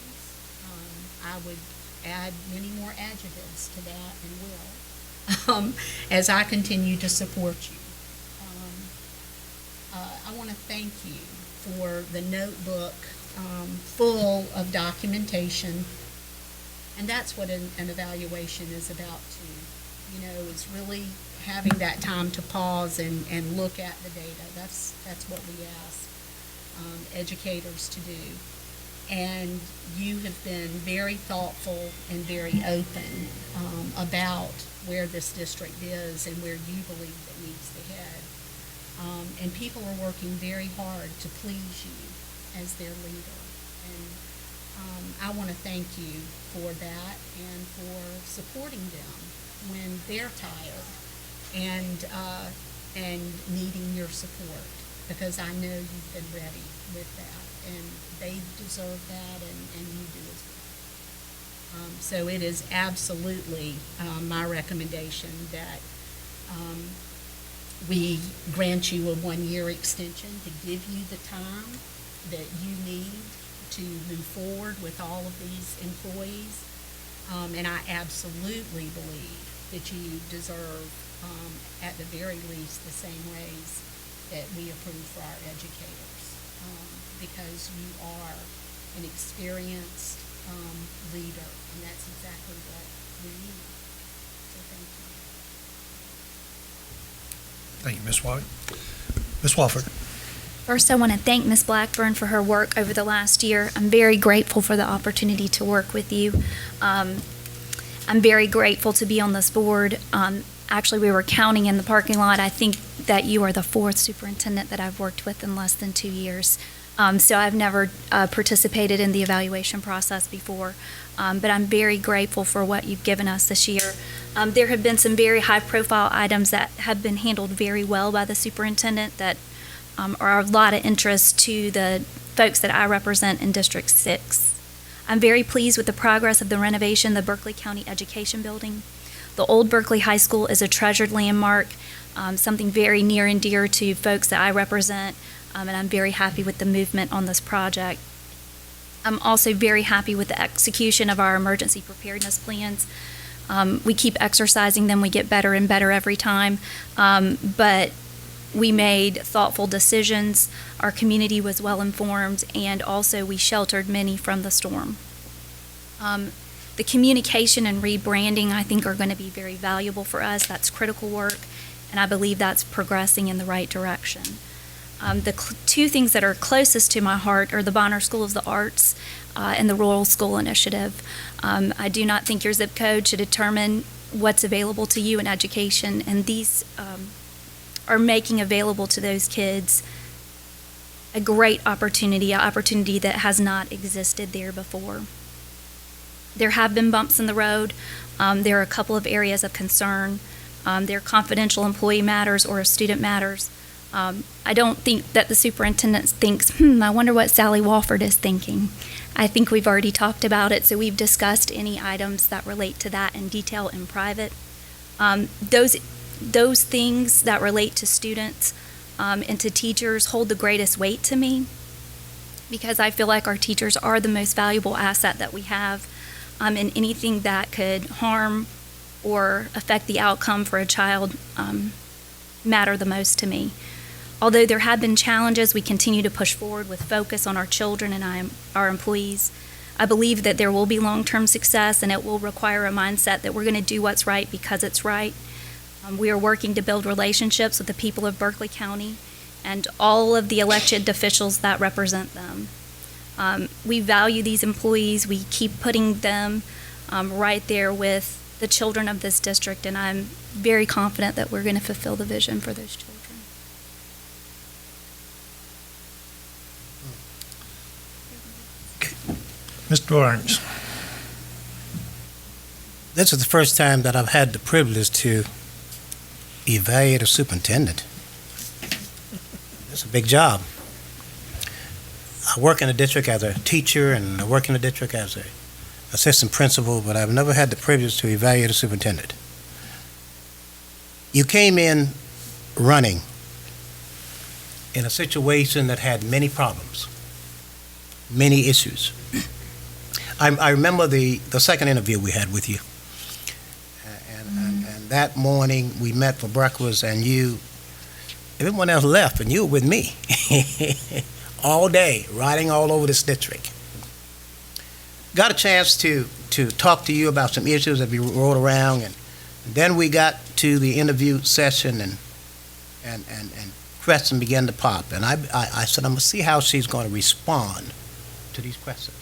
I would add many more adjectives to that and will, as I continue to support you. I want to thank you for the notebook full of documentation, and that's what an evaluation is about too. You know, is really having that time to pause and look at the data. That's what we ask educators to do. And you have been very thoughtful and very open about where this district is and where you believe it needs to head. And people are working very hard to please you as their leader. And I want to thank you for that and for supporting them when they're tired and needing your support, because I know you've been ready with that, and they deserve that, and you do as well. So it is absolutely my recommendation that we grant you a 1-year extension to give you the time that you need to move forward with all of these employees. And I absolutely believe that you deserve, at the very least, the same raise that we approve for our educators, because you are an experienced leader, and that's exactly what we need. So thank you. Thank you, Ms. White. Ms. Wofford. First, I want to thank Ms. Blackburn for her work over the last year. I'm very grateful for the opportunity to work with you. I'm very grateful to be on this board. Actually, we were counting in the parking lot. I think that you are the 4th superintendent that I've worked with in less than 2 years. So I've never participated in the evaluation process before, but I'm very grateful for what you've given us this year. There have been some very high-profile items that have been handled very well by the superintendent that are of a lot of interest to the folks that I represent in District 6. I'm very pleased with the progress of the renovation of the Berkeley County Education Building. The old Berkeley High School is a treasured landmark, something very near and dear to folks that I represent. and I'm very happy with the movement on this project. I'm also very happy with the execution of our emergency preparedness plans. We keep exercising them. We get better and better every time. But we made thoughtful decisions. Our community was well informed, and also we sheltered many from the storm. The communication and rebranding, I think, are going to be very valuable for us. That's critical work, and I believe that's progressing in the right direction. The two things that are closest to my heart are the Bonner School of the Arts and the Rural School Initiative. I do not think your zip code should determine what's available to you in education, and these are making available to those kids a great opportunity, an opportunity that has not existed there before. There have been bumps in the road. There are a couple of areas of concern. There are confidential employee matters or student matters. I don't think that the superintendent thinks, I wonder what Sally Wofford is thinking. I think we've already talked about it, so we've discussed any items that relate to that in detail in private. Those things that relate to students and to teachers hold the greatest weight to me, because I feel like our teachers are the most valuable asset that we have, and anything that could harm or affect the outcome for a child matter the most to me. Although there have been challenges, we continue to push forward with focus on our children and our employees. I believe that there will be long-term success, and it will require a mindset that we're going to do what's right because it's right. We are working to build relationships with the people of Berkeley County and all of the elected officials that represent them. We value these employees. We keep putting them right there with the children of this district, and I'm very confident that we're going to fulfill the vision for those children. Mr. Barnes. This is the first time that I've had the privilege to evaluate a superintendent. It's a big job. I work in the district as a teacher, and I work in the district as an assistant principal, but I've never had the privilege to evaluate a superintendent. You came in running in a situation that had many problems, many issues. I remember the second interview we had with you, and that morning we met for breakfast, and everyone else left, and you were with me all day, riding all over this district. Got a chance to talk to you about some issues that we rode around, and then we got to the interview session, and questions began to pop, and I said, I'm going to see how she's going to respond to these questions.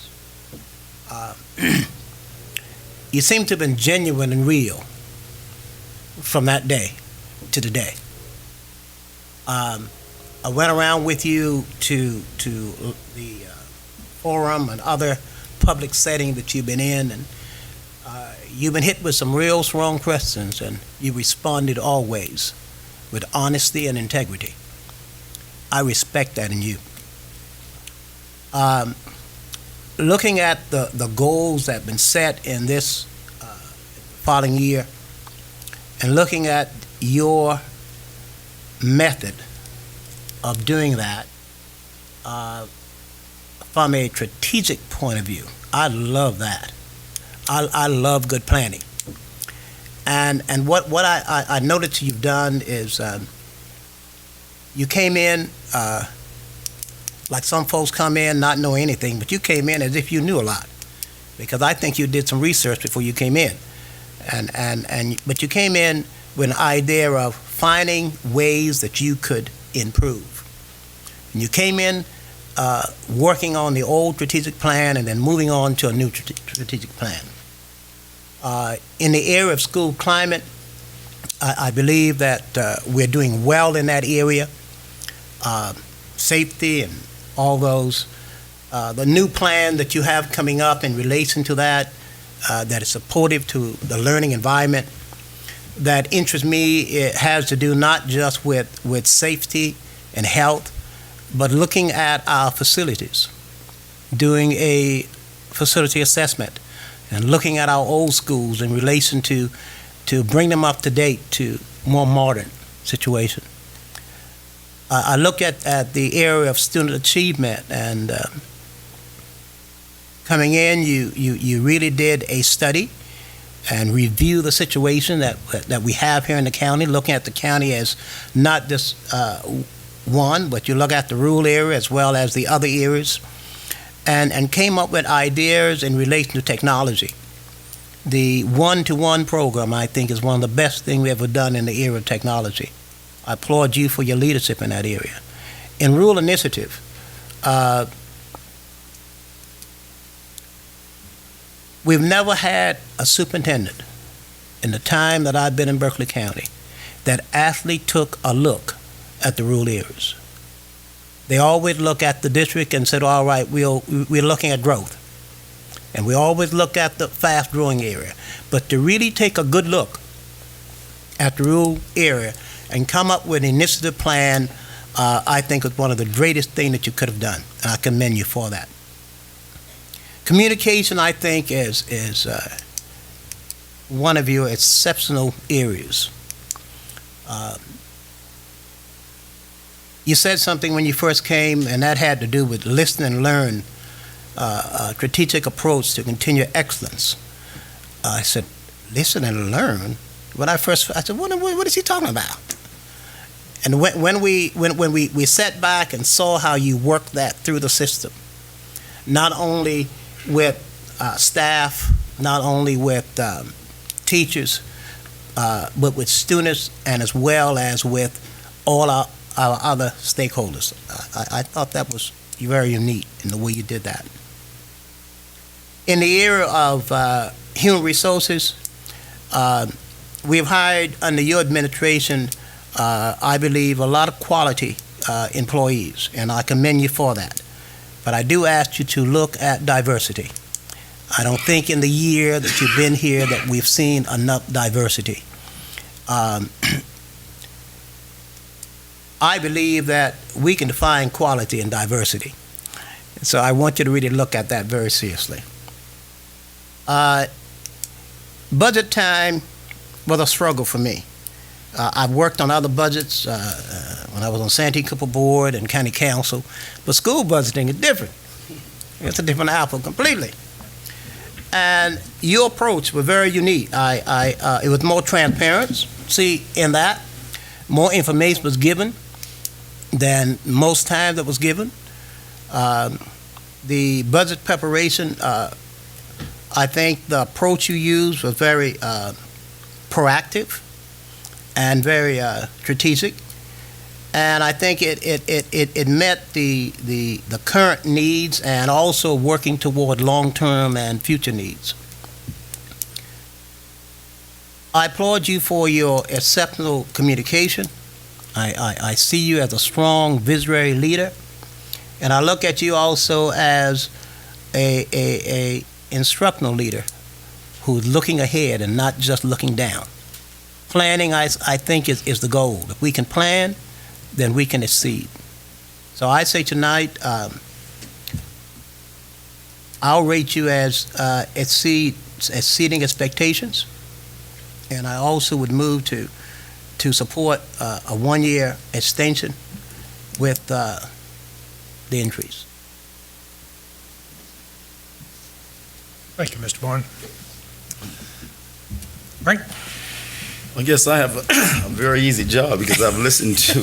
You seem to have been genuine and real from that day to today. I went around with you to the forum and other public setting that you've been in, and you've been hit with some real strong questions, and you responded always with honesty and integrity. I respect that in you. Looking at the goals that have been set in this following year, and looking at your method of doing that from a strategic point of view, I love that. I love good planning. And what I noticed you've done is you came in like some folks come in not knowing anything, but you came in as if you knew a lot, because I think you did some research before you came in, but you came in with an idea of finding ways that you could improve. And you came in working on the old strategic plan and then moving on to a new strategic plan. In the area of school climate, I believe that we're doing well in that area. Safety and all those. The new plan that you have coming up in relation to that, that is supportive to the learning environment, that interests me, it has to do not just with safety and health, but looking at our facilities, doing a facility assessment, and looking at our old schools in relation to bring them up to date to more modern situation. I look at the area of student achievement, and coming in, you really did a study and review the situation that we have here in the county, looking at the county as not just one, but you look at the rural area as well as the other areas, and came up with ideas in relation to technology. The one-to-one program, I think, is one of the best things we've ever done in the area of technology. I applaud you for your leadership in that area. In Rural Initiative, we've never had a superintendent in the time that I've been in Berkeley County that actually took a look at the rural areas. They always look at the district and said, all right, we're looking at growth. And we always look at the fast-growing area. But to really take a good look at the rural area and come up with an initiative plan, I think is one of the greatest things that you could have done. And I commend you for that. Communication, I think, is one of your exceptional areas. You said something when you first came, and that had to do with listen and learn, a strategic approach to continued excellence. I said, listen and learn? I said, what is he talking about? And when we sat back and saw how you worked that through the system, not only with staff, not only with teachers, but with students, and as well as with all our other stakeholders. I thought that was very unique in the way you did that. In the area of human resources, we've hired under your administration, I believe, a lot of quality employees, and I commend you for that. But I do ask you to look at diversity. I don't think in the year that you've been here that we've seen enough diversity. I believe that we can define quality and diversity. So I want you to really look at that very seriously. Budget time was a struggle for me. I've worked on other budgets when I was on Santee Cooper Board and County Council, but school budgeting is different. It's a different apple completely. And your approach was very unique. It was more transparency in that. More information was given than most time that was given. The budget preparation, I think the approach you used was very proactive and very strategic, and I think it met the current needs and also working toward long-term and future needs. I applaud you for your exceptional communication. I see you as a strong visionary leader, and I look at you also as a instructional leader who's looking ahead and not just looking down. Planning, I think, is the goal. If we can plan, then we can exceed. So I say tonight, I'll rate you as exceeding expectations, and I also would move to support a one-year extension with the increase. Thank you, Mr. Bourne. Frank? I guess I have a very easy job because I've listened to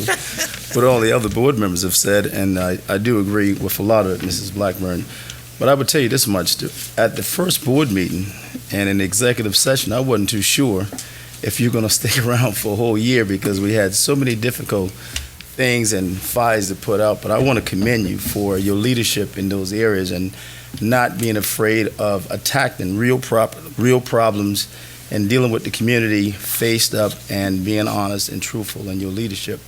what all the other board members have said, and I do agree with a lot of it, Mrs. Blackburn. But I would tell you this much, at the first board meeting and in the executive session, I wasn't too sure if you're going to stick around for a whole year because we had so many difficult things and fires to put out. But I want to commend you for your leadership in those areas and not being afraid of attacking real problems and dealing with the community faced up and being honest and truthful in your leadership.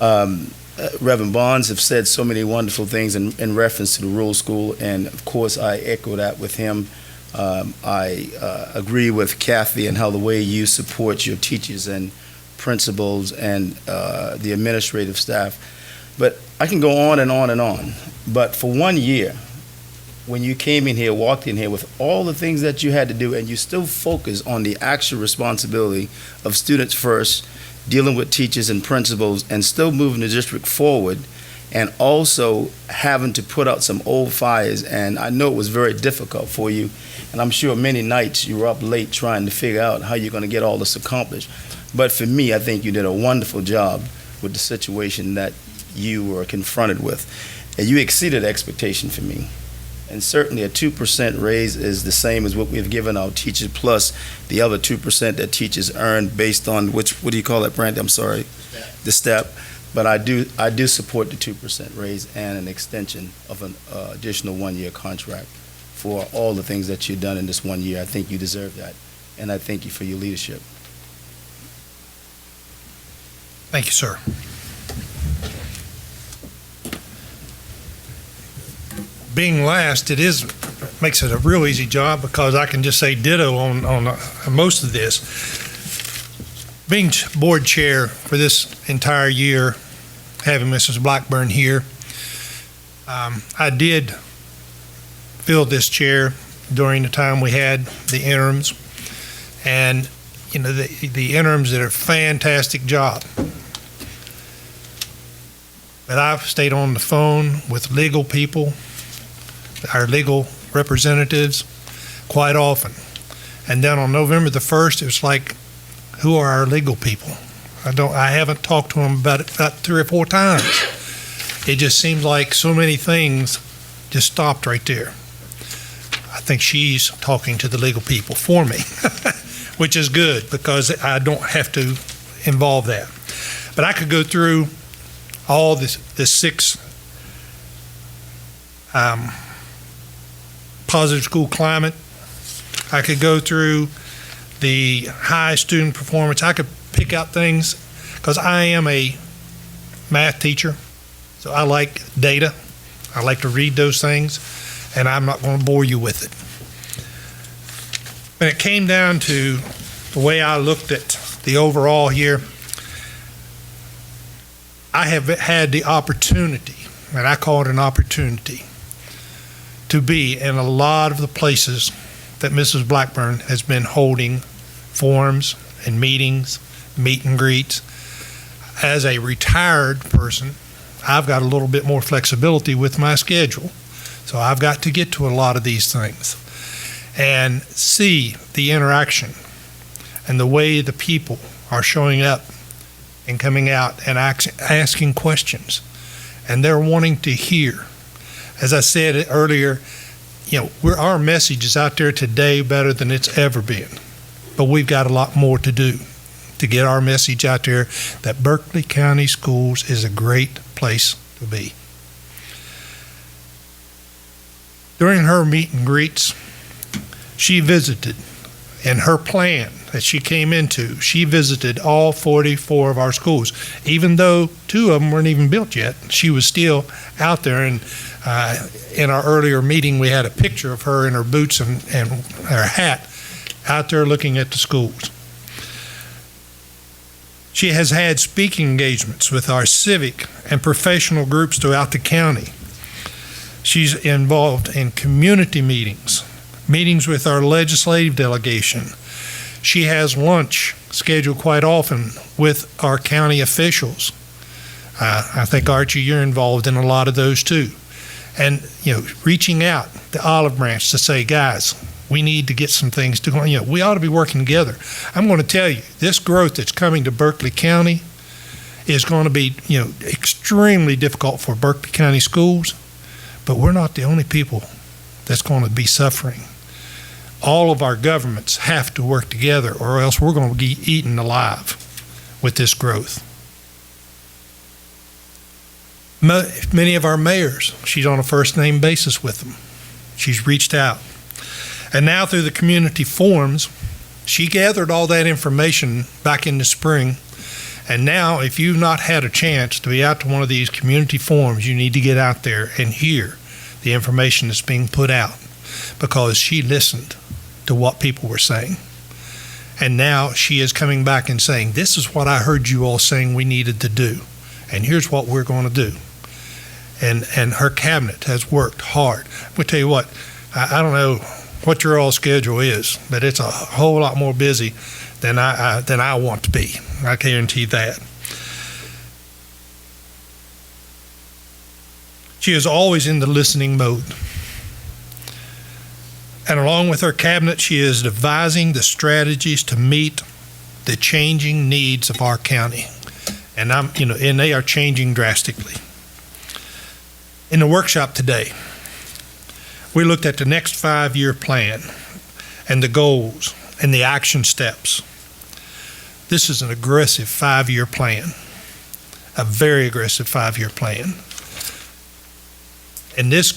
Reverend Bonds have said so many wonderful things in reference to the rural school, and of course I echo that with him. I agree with Kathy and how the way you support your teachers and principals and the administrative staff. But I can go on and on and on. But for 1 year, when you came in here, walked in here with all the things that you had to do, and you still focus on the actual responsibility of students first dealing with teachers and principals, and still moving the district forward, and also having to put out some old fires. And I know it was very difficult for you, and I'm sure many nights you were up late trying to figure out how you're going to get all this accomplished. But for me, I think you did a wonderful job with the situation that you were confronted with. And you exceeded expectation for me. And certainly a 2% raise is the same as what we've given our teachers, plus the other 2% that teachers earn based on what do you call that, Brandy? I'm sorry. The step. But I do support the 2% raise and an extension of an additional one-year contract for all the things that you've done in this 1 year. I think you deserve that, and I thank you for your leadership. Thank you, sir. Being last, makes it a real easy job because I can just say ditto on most of this. Being board chair for this entire year, having Mrs. Blackburn here, I did fill this chair during the time we had the interims, and the interims did a fantastic job. But I've stayed on the phone with legal people, our legal representatives, quite often. And then on November the 1st, it was like, who are our legal people? I haven't talked to them about it about 3 or 4 times. It just seems like so many things just stopped right there. I think she's talking to the legal people for me, which is good because I don't have to involve that. But I could go through all the 6 positive school climate. I could go through the high student performance. I could pick out things because I am a math teacher, so I like data. I like to read those things, and I'm not going to bore you with it. When it came down to the way I looked at the overall here, I have had the opportunity, and I call it an opportunity, to be in a lot of the places that Mrs. Blackburn has been holding forums and meetings, meet and greets. As a retired person, I've got a little bit more flexibility with my schedule, so I've got to get to a lot of these things and see the interaction and the way the people are showing up and coming out and asking questions, and they're wanting to hear. As I said earlier, our message is out there today better than it's ever been, but we've got a lot more to do to get our message out there that Berkeley County Schools is a great place to be. During her meet and greets, she visited, in her plan that she came into, she visited all 44 of our schools. Even though 2 of them weren't even built yet, she was still out there. And in our earlier meeting, we had a picture of her in her boots and her hat out there looking at the schools. She has had speaking engagements with our civic and professional groups throughout the county. She's involved in community meetings with our legislative delegation. She has lunch scheduled quite often with our county officials. I think, Archie, you're involved in a lot of those too. And, reaching out the olive branch to say, guys, we need to get some things going. We ought to be working together. I'm going to tell you, this growth that's coming to Berkeley County is going to be, extremely difficult for Berkeley County schools, but we're not the only people that's going to be suffering. All of our governments have to work together, or else we're going to be eaten alive with this growth. Many of our mayors, she's on a first-name basis with them. She's reached out. And now through the community forums, she gathered all that information back in the spring. And now, if you've not had a chance to be out to one of these community forums, you need to get out there and hear the information that's being put out, because she listened to what people were saying. And now she is coming back and saying, this is what I heard you all saying we needed to do, and here's what we're going to do. And her cabinet has worked hard. We'll tell you what, I don't know what your all schedule is, but it's a whole lot more busy than I want to be. I guarantee that. She is always in the listening mode. And along with her cabinet, she is devising the strategies to meet the changing needs of our county. And and they are changing drastically. In the workshop today, we looked at the next 5-year plan and the goals and the action steps. This is an aggressive 5-year plan, a very aggressive 5-year plan. And this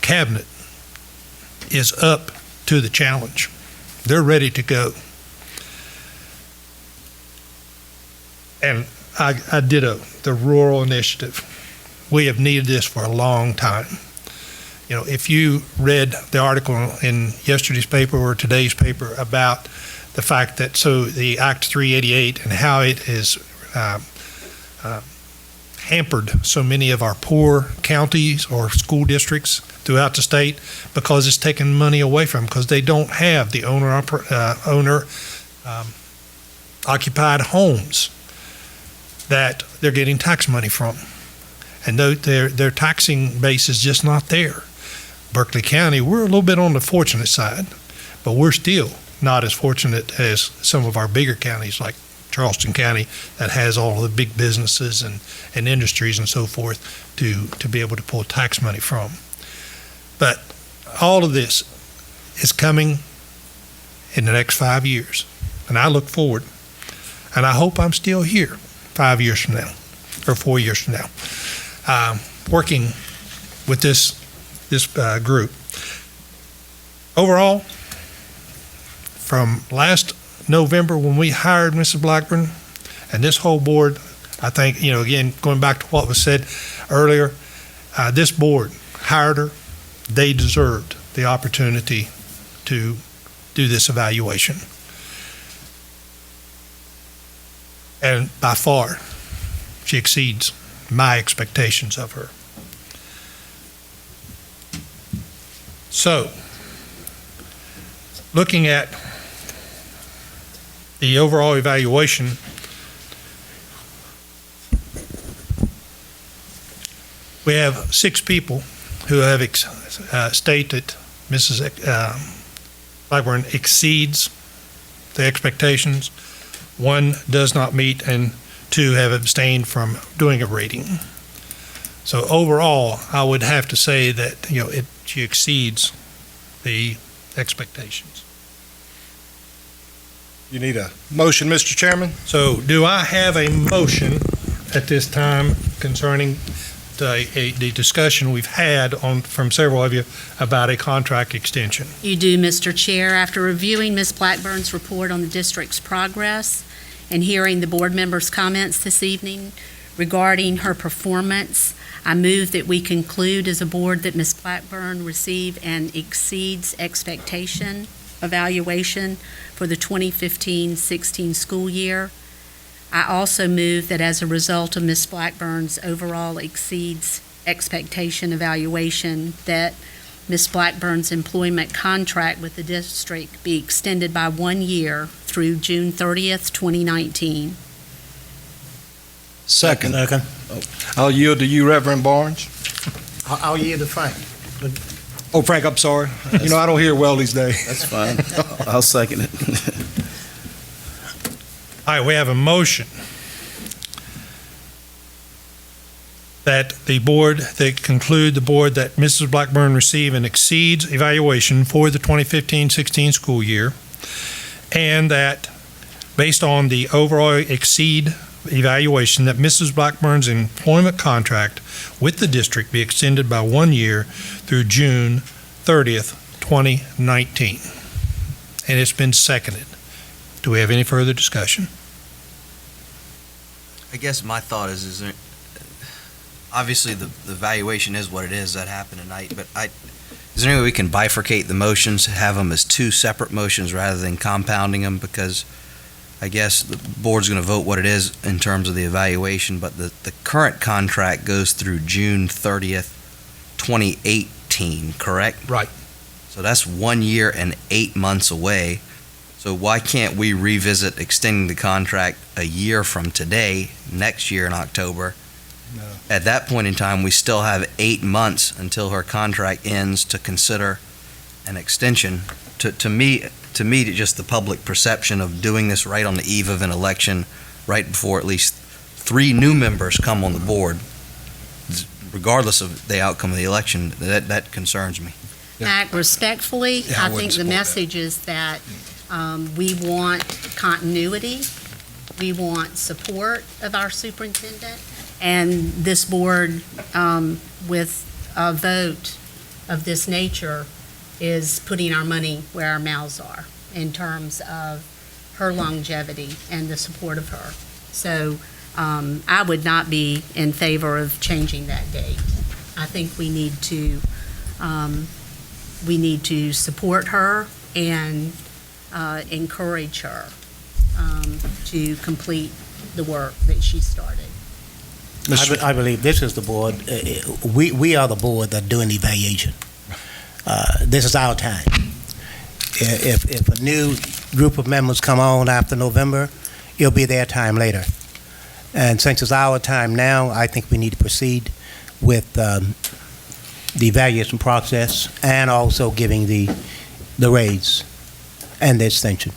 cabinet is up to the challenge. They're ready to go. And I ditto the rural initiative. We have needed this for a long time. If you read the article in yesterday's paper or today's paper about the fact that the Act 388 and how it has hampered so many of our poor counties or school districts throughout the state because it's taken money away from them because they don't have the owner occupied homes that they're getting tax money from. And their taxing base is just not there. Berkeley County, we're a little bit on the fortunate side, but we're still not as fortunate as some of our bigger counties like Charleston County that has all of the big businesses and industries and so forth to be able to pull tax money from. But all of this is coming in the next 5 years. And I look forward, and I hope I'm still here 5 years from now, or 4 years from now, working with this group. Overall, from last November when we hired Mrs. Blackburn and this whole board, I think, again, going back to what was said earlier, this board hired her. They deserved the opportunity to do this evaluation. And by far, she exceeds my expectations of her. So, looking at the overall evaluation, we have 6 people who have stated that Mrs. Blackburn exceeds the expectations. 1 does not meet, and 2 have abstained from doing a rating. So overall, I would have to say that she exceeds the expectations. You need a motion, Mr. Chairman? So do I have a motion at this time concerning the discussion we've had from several of you about a contract extension? You do, Mr. Chair. After reviewing Ms. Blackburn's report on the district's progress and hearing the board members' comments this evening regarding her performance, I move that we conclude as a board that Ms. Blackburn receive an exceeds expectation evaluation for the 2015-16 school year. I also move that as a result of Ms. Blackburn's overall exceeds expectation evaluation, that Ms. Blackburn's employment contract with the district be extended by 1 year through June 30th, 2019. Second. I'll yield to you, Reverend Barnes. I'll yield to Frank. Oh, Frank, I'm sorry. I don't hear well these days. That's fine. I'll second it. All right, we have a motion that the board that Mrs. Blackburn receive an exceeds evaluation for the 2015-16 school year, and that based on the overall exceed evaluation, that Mrs. Blackburn's employment contract with the district be extended by 1 year through June 30th, 2019. And it's been seconded. Do we have any further discussion? I guess my thought is there, obviously the valuation is what it is, that happened tonight, but is there any way we can bifurcate the motions, have them as 2 separate motions rather than compounding them? Because I guess the board's going to vote what it is in terms of the evaluation, but the current contract goes through June 30th, 2018, correct? Right. So that's 1 year and 8 months away. So So why can't we revisit extending the contract a year from today, next year in October? No. At that point in time, we still have 8 months until her contract ends to consider an extension. To me, just the public perception of doing this right on the eve of an election, right before at least 3 new members come on the board, regardless of the outcome of the election, that concerns me. Mac, respectfully, I think the message is that we want continuity, we want support of our superintendent, and this board, with a vote of this nature, is putting our money where our mouths are in terms of her longevity and the support of her. So I would not be in favor of changing that date. I think we need to support her and encourage her to complete the work that she started. I believe this is the board, we are the board that doing the evaluation. This is our time. If a new group of members come on after November, it'll be their time later. And since it's our time now, I think we need to proceed with the evaluation process and also giving the raise and the extension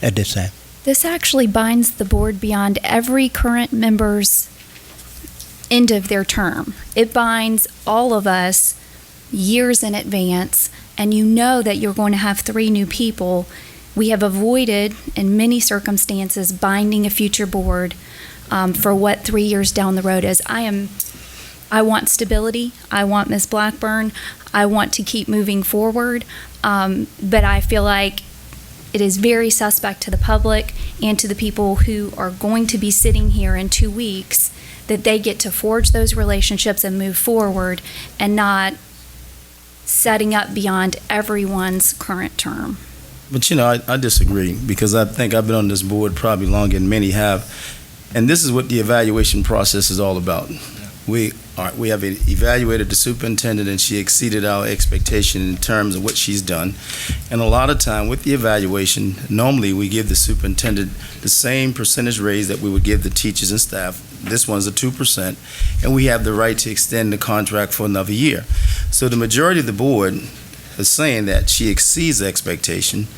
at this time. This actually binds the board beyond every current member's end of their term. It binds all of us years in advance, and you know that you're going to have 3 new people. We have avoided, in many circumstances, binding a future board for what 3 years down the road is. I want stability. I want Ms. Blackburn. I want to keep moving forward, but I feel like it is very suspect to the public and to the people who are going to be sitting here in 2 weeks that they get to forge those relationships and move forward and not setting up beyond everyone's current term. But I disagree, because I think I've been on this board probably longer than many have, and this is what the evaluation process is all about. We have evaluated the superintendent, and she exceeded our expectation in terms of what she's done. And a lot of time with the evaluation, normally we give the superintendent the same percentage raise that we would give the teachers and staff. This one's a 2%, and we have the right to extend the contract for another year. So the majority of the board is saying that she exceeds expectation,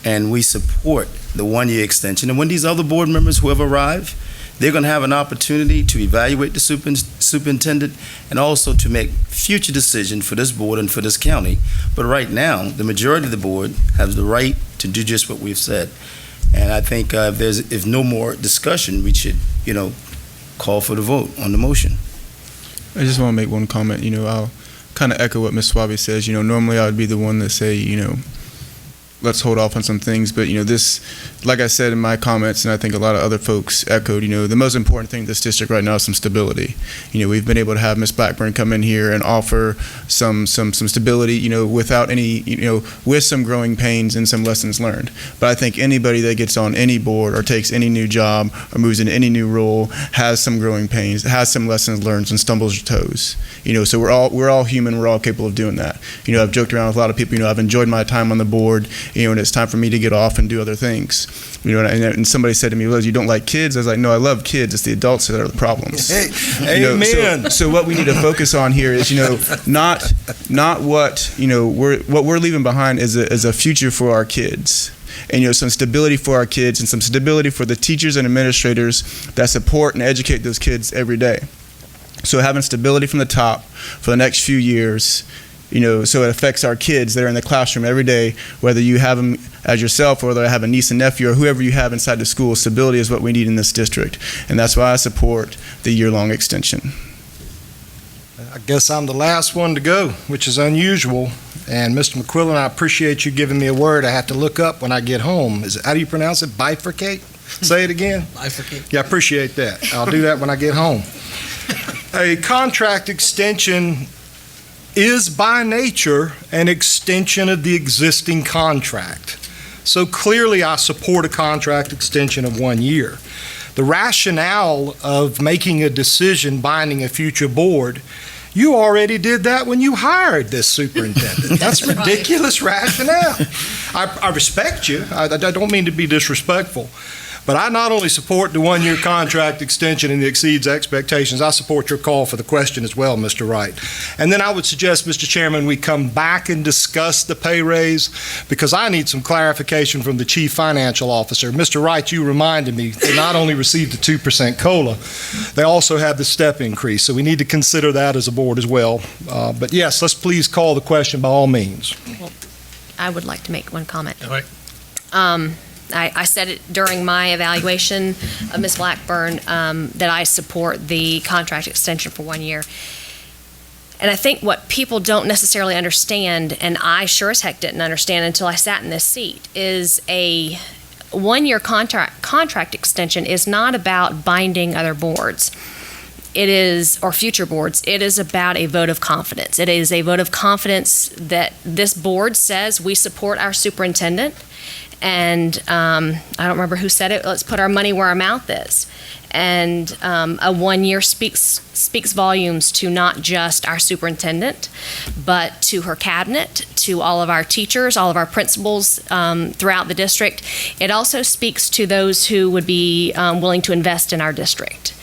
and we support the 1-year extension. And when these other board members who have arrived, they're going to have an opportunity to evaluate the superintendent and also to make future decisions for this board and for this county. But right now, the majority of the board has the right to do just what we've said. And I think if no more discussion, we should, call for the vote on the motion. I just want to make one comment. I'll kind of echo what Ms. Swaby says. Normally I would be the one that say, let's hold off on some things. But, this, like I said in my comments, and I think a lot of other folks echoed, the most important thing in this district right now is some stability. We've been able to have Ms. Blackburn come in here and offer some stability, without any, with some growing pains and some lessons learned. But I think anybody that gets on any board or takes any new job or moves into any new role has some growing pains, has some lessons learned, and stumbles your toes. So we're all human. We're all capable of doing that. I've joked around with a lot of people. I've enjoyed my time on the board. And it's time for me to get off and do other things. And somebody said to me, "Liz, you don't like kids?" I was like, "No, I love kids. It's the adults that are the problems." Amen. So what we need to focus on here is, not what what we're leaving behind is a future for our kids. And some stability for our kids and some stability for the teachers and administrators that support and educate those kids every day. So having stability from the top for the next few years, so it affects our kids that are in the classroom every day, whether you have them as yourself or whether I have a niece and nephew or whoever you have inside the school. Stability is what we need in this district. And that's why I support the year-long extension. I guess I'm the last one to go, which is unusual. And Mr. McQuillan, I appreciate you giving me a word I have to look up when I get home. How do you pronounce it? Bifurcate? Say it again. Bifurcate. Yeah, I appreciate that. I'll do that when I get home. A contract extension is by nature an extension of the existing contract. So clearly I support a contract extension of 1 year. The rationale of making a decision binding a future board You already did that when you hired this superintendent. That's ridiculous rationale. I respect you. I don't mean to be disrespectful. But I not only support the one-year contract extension and it exceeds expectations, I support your call for the question as well, Mr. Wright. And then I would suggest, Mr. Chairman, we come back and discuss the pay raise because I need some clarification from the Chief Financial Officer. Mr. Wright, you reminded me they not only received the 2% COLA, they also have the step increase. So we need to consider that as a board as well. But yes, let's please call the question by all means. Well, I would like to make one comment. All right. I said it during my evaluation of Ms. Blackburn that I support the contract extension for 1 year. And I think what people don't necessarily understand, and I sure as heck didn't understand until I sat in this seat, is a 1 year contract extension is not about binding other boards. It is, or future boards, it is about a vote of confidence. It is a vote of confidence that this board says we support our superintendent. And I don't remember who said it, let's put our money where our mouth is. And a 1 year speaks volumes to not just our superintendent, but to her cabinet, to all of our teachers, all of our principals throughout the district. It also speaks to those who would be willing to invest in our district.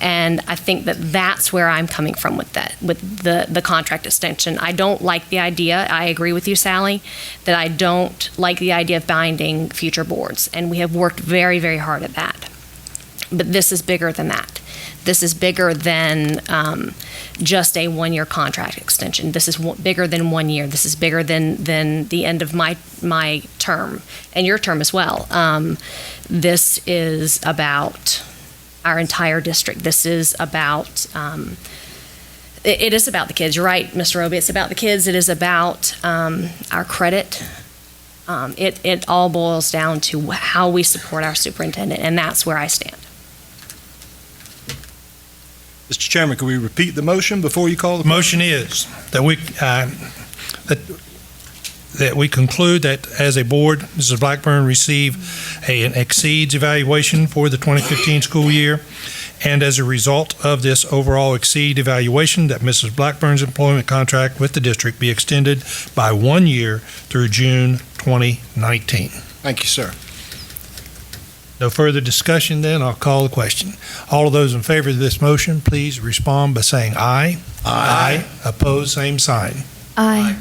And I think that that's where I'm coming from with that, with the contract extension. I don't like the idea, I agree with you, Sally, that I don't like the idea of binding future boards. And we have worked very, very hard at that. But this is bigger than that. This is bigger than just a 1 year contract extension. This is bigger than 1 year. This is bigger than the end of my term and your term as well. This is about our entire district. This is about, it is about the kids. You're right, Mr. Roby, it's about the kids. It is about our credit. It all boils down to how we support our superintendent, and that's where I stand. Mr. Chairman, can we repeat the motion before you call the motion? Is that we conclude that as a board, Mrs. Blackburn receive an exceeds evaluation for the 2015 school year, and as a result of this overall exceed evaluation, that Mrs. Blackburn's employment contract with the district be extended by 1 year through June 2019. Thank you, sir. No further discussion, then I'll call the question. All of those in favor of this motion, please respond by saying aye. Aye. Opposed, same sign. Aye.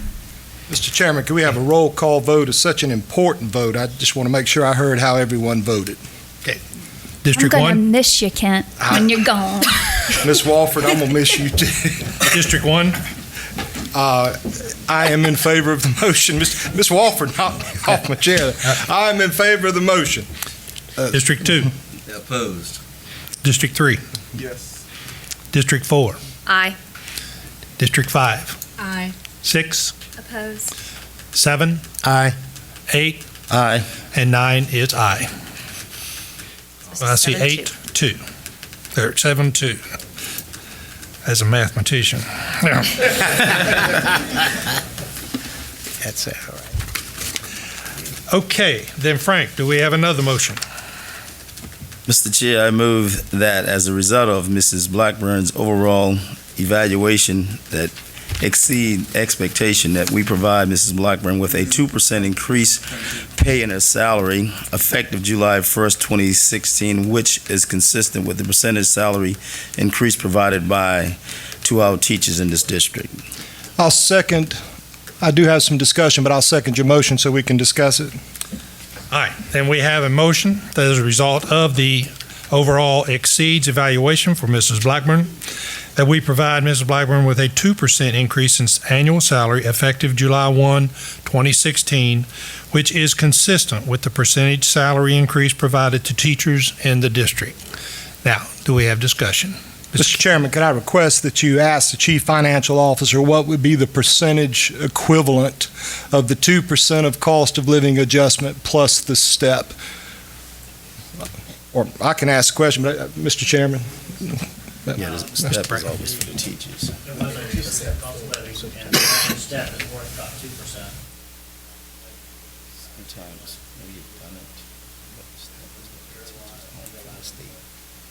Mr. Chairman, can we have a roll call vote? It's such an important vote. I just want to make sure I heard how everyone voted. Okay. District I'm going to 1? miss you, Kent, when you're gone. Miss Walford, I'm going to miss you too. District 1? I am in favor of the motion. Miss Walford knocked me off my chair. I am in favor of the motion. District 2? Opposed. District 3? Yes. District 4? Aye. District 5? Aye. 6? Opposed. 7? Aye. 8? Aye. And 9 is aye. Well, I see 8-2. There, 7-2. As a mathematician. Yeah. That's it, all right. Okay, then Frank, do we have another motion? Mr. Chair, I move that as a result of Mrs. Blackburn's overall evaluation that exceed expectation, that we provide Mrs. Blackburn with a 2% increase pay in her salary effective July 1st, 2016, which is consistent with the percentage salary increase provided to our teachers in this district. I'll second. I do have some discussion, but I'll second your motion so we can discuss it. All right, then we have a motion that is a result of the overall exceeds evaluation for Mrs. Blackburn, that we provide Mrs. Blackburn with a 2% increase in annual salary effective July 1, 2016, which is consistent with the percentage salary increase provided to teachers in the district. Now, do we have discussion? Mr. Chairman, could I request that you ask the Chief Financial Officer what would be the percentage equivalent of the 2% of cost of living adjustment plus the step? Or I can ask the question, but Mr. Chairman. Yeah, the step is always for the teachers. Step is worth about 2%. Sometimes, maybe you've done it, but the step is what the teachers own from the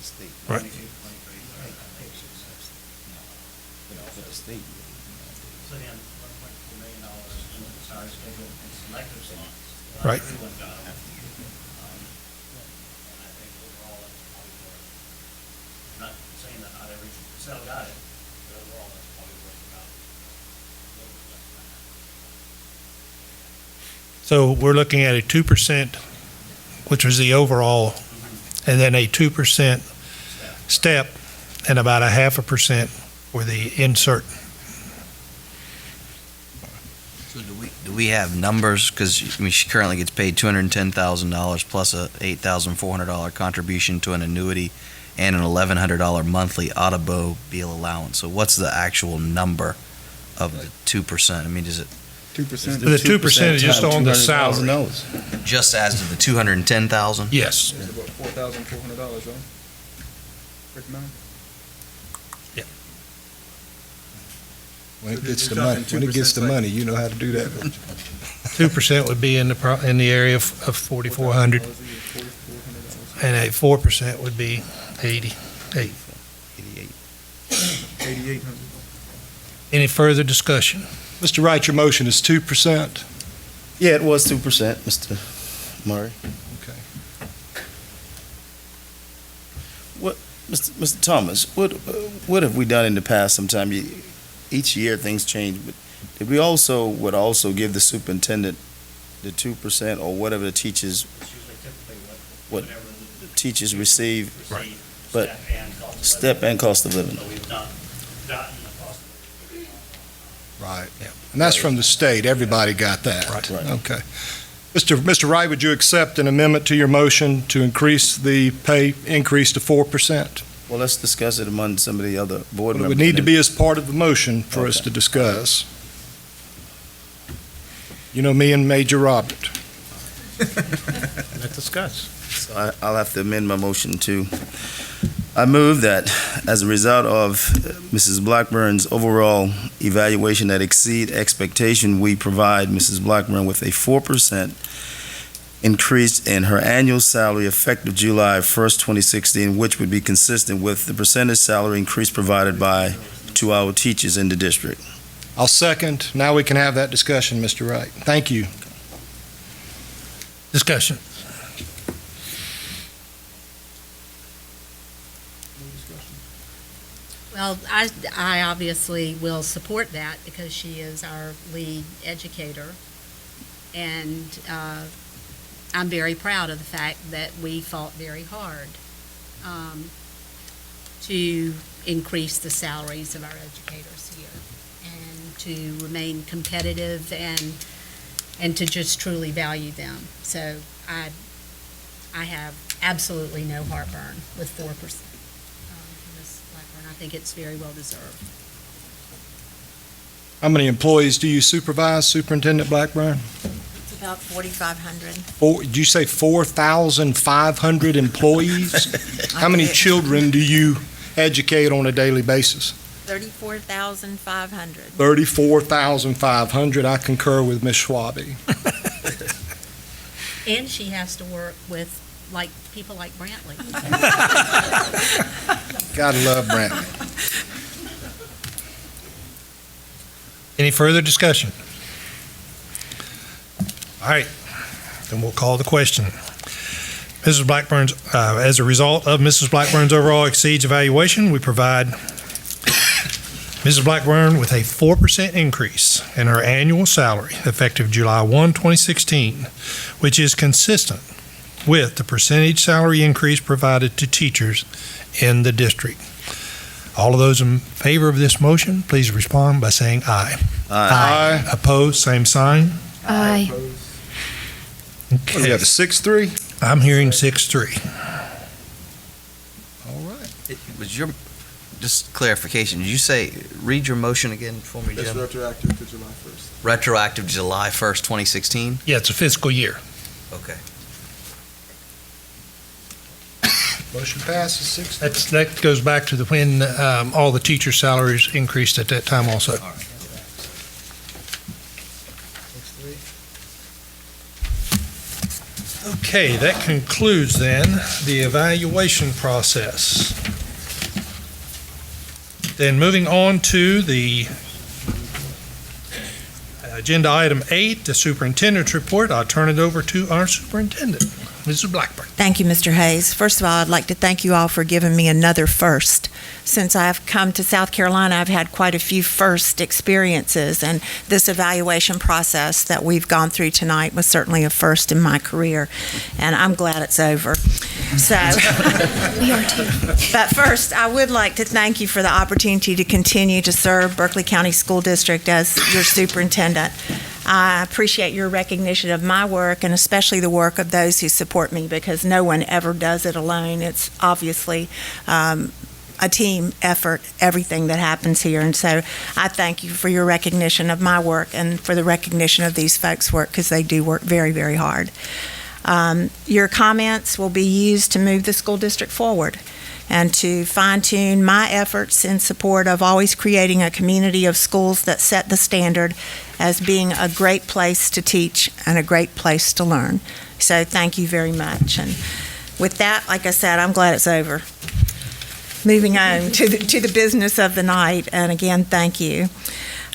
state. Right. for the state. Put in $1.4 million into the salary schedule and selective slots. Right. Everyone got them. And I think overall that's probably worth, I'm not saying that not every cell got it, but overall that's probably worth about a little bit less than that. So we're looking at a 2%, which was the overall, and then a 2% step, and about a 0.5% for the insert. So do we have numbers? Because she currently gets paid $210,000 plus a $8,400 contribution to an annuity and an $1,100 monthly automobile allowance. So what's the actual number of the 2%? I mean, is it 2%. The 2% is just on the salary. just as to the $210,000? Yes. It's about $4,400, right? Quick math. When it gets the money, you know how to do that. 2% would be in the area of 4,400, and a 4% would be 88. 8,800. Any further discussion? Mr. Wright, your motion is 2%? Yeah, it was 2%, Mr. Murray. Okay. What, Mr. Thomas, what have we done in the past sometime? Each year things change, but did we would also give the superintendent the 2% or whatever the teachers, It's usually typically what whatever the teachers receive? receive, But step and cost of living. step and cost of living. So we've not gotten the cost of living. Right. And that's from the state. Everybody got that. Right. Okay. Mr. Wright, would you accept an amendment to your motion to increase the pay increase to 4%? Well, let's discuss it among some of the other board It members. would need to be as part of the motion for us to discuss. You know me and Major Robert. Let's discuss. So I'll have to amend my motion to, I move that as a result of Mrs. Blackburn's overall evaluation that exceed expectation, we provide Mrs. Blackburn with a 4% increase in her annual salary effective July 1st, 2016, which would be consistent with the percentage salary increase provided to our teachers in the district. I'll second. Now we can have that discussion, Mr. Wright. Thank you. Discussion. Well, I obviously will support that because she is our lead educator. And I'm very proud of the fact that we fought very hard to increase the salaries of our educators here and to remain competitive and to just truly value them. So I have absolutely no heartburn with 4%. Ms. Blackburn, I think it's very well deserved. How many employees do you supervise, Superintendent Blackburn? It's about 4,500. Did you say 4,500 employees? How many children do you educate on a daily basis? 34,500. 34,500. I concur with Ms. Schwabe. And she has to work with people like Brantley. Gotta love Brantley. Any further discussion? All right, then we'll call the question. Mrs. Blackburn's, as a result of Mrs. Blackburn's overall exceeds evaluation, we provide Mrs. Blackburn with a 4% increase in her annual salary effective July 1, 2016, which is consistent with the percentage salary increase provided to teachers in the district. All of those in favor of this motion, please respond by saying aye. Aye. Aye. Opposed, same sign. Aye. What do you have, a 6-3? I'm hearing 6-3. All right. Was your, just clarification, did you say, read your motion again for me, That's Jim? retroactive to July 1st. Retroactive July 1st, 2016? Yeah, it's a fiscal year. Okay. Motion passes 6-3. That goes back to when all the teacher salaries increased at that time also. All right. Okay, that concludes then the evaluation process. Then moving on to the agenda item 8, the superintendent's report, I'll turn it over to our superintendent, Mrs. Blackburn. Thank you, Mr. Hayes. First of all, I'd like to thank you all for giving me another first. Since I've come to South Carolina, I've had quite a few first experiences, and this evaluation process that we've gone through tonight was certainly a first in my career, and I'm glad it's over. So, We are too. but first, I would like to thank you for the opportunity to continue to serve Berkeley County School District as your superintendent. I appreciate your recognition of my work and especially the work of those who support me, because no one ever does it alone. It's obviously a team effort, everything that happens here. And so I thank you for your recognition of my work and for the recognition of these folks' work, because they do work very, very hard. Your comments will be used to move the school district forward and to fine-tune my efforts in support of always creating a community of schools that set the standard as being a great place to teach and a great place to learn. So thank you very much. And with that, like I said, I'm glad it's over. Moving on to the business of the night, and again, thank you.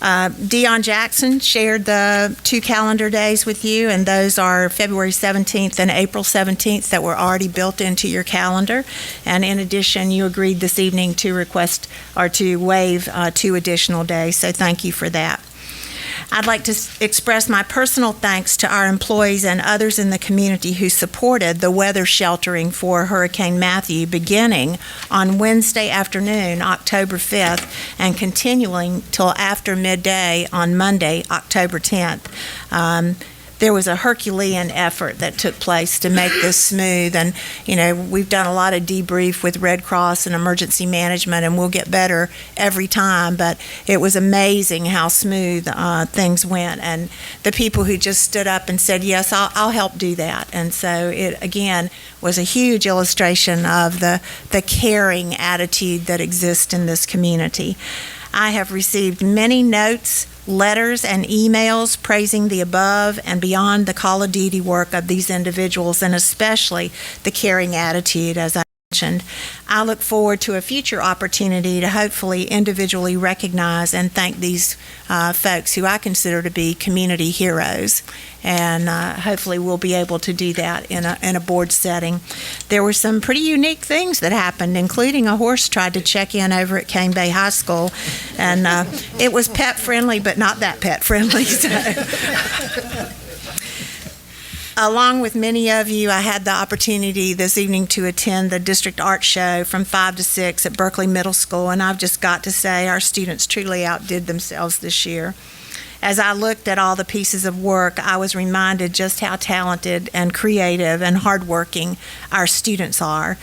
Dion Jackson shared the 2 calendar days with you, and those are February 17th and April 17th that were already built into your calendar. And in addition, you agreed this evening to request or to waive 2 additional days, so thank you for that. I'd like to express my personal thanks to our employees and others in the community who supported the weather sheltering for Hurricane Matthew beginning on Wednesday afternoon, October 5th, and continuing till after midday on Monday, October 10th. There was a Herculean effort that took place to make this smooth, and we've done a lot of debrief with Red Cross and emergency management, and we'll get better every time, but it was amazing how smooth things went, and the people who just stood up and said, yes, I'll help do that. And so it again was a huge illustration of the caring attitude that exists in this community. I have received many notes, letters, and emails praising the above and beyond the call of duty work of these individuals, and especially the caring attitude, as I mentioned. I look forward to a future opportunity to hopefully individually recognize and thank these folks who I consider to be community heroes, and hopefully we'll be able to do that in a board setting. There were some pretty unique things that happened, including a horse tried to check in over at Cane Bay High School, and it was pet friendly, but not that pet friendly. So. Along with many of you, I had the opportunity this evening to attend the District Art Show from 5 to 6 at Berkeley Middle School, and I've just got to say our students truly outdid themselves this year. As I looked at all the pieces of work, I was reminded just how talented and creative and hardworking our students are.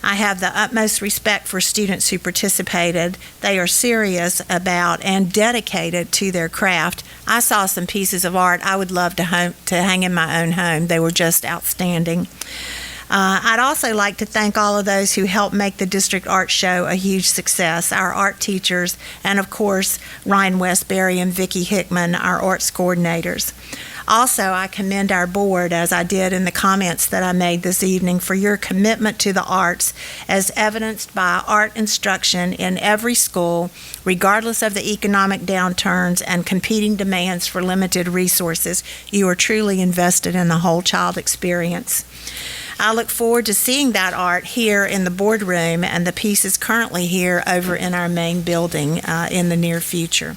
I have the utmost respect for students who participated. They are serious about and dedicated to their craft. I saw some pieces of art I would love to hang in my own home. They were just outstanding. I'd also like to thank all of those who helped make the District Art Show a huge success, our art teachers, and of course, Ryan Westbury and Vicki Hickman, our arts coordinators. Also, I commend our board, as I did in the comments that I made this evening, for your commitment to the arts, as evidenced by art instruction in every school, regardless of the economic downturns and competing demands for limited resources. You are truly invested in the whole child experience. I look forward to seeing that art here in the boardroom and the pieces currently here over in our main building in the near future.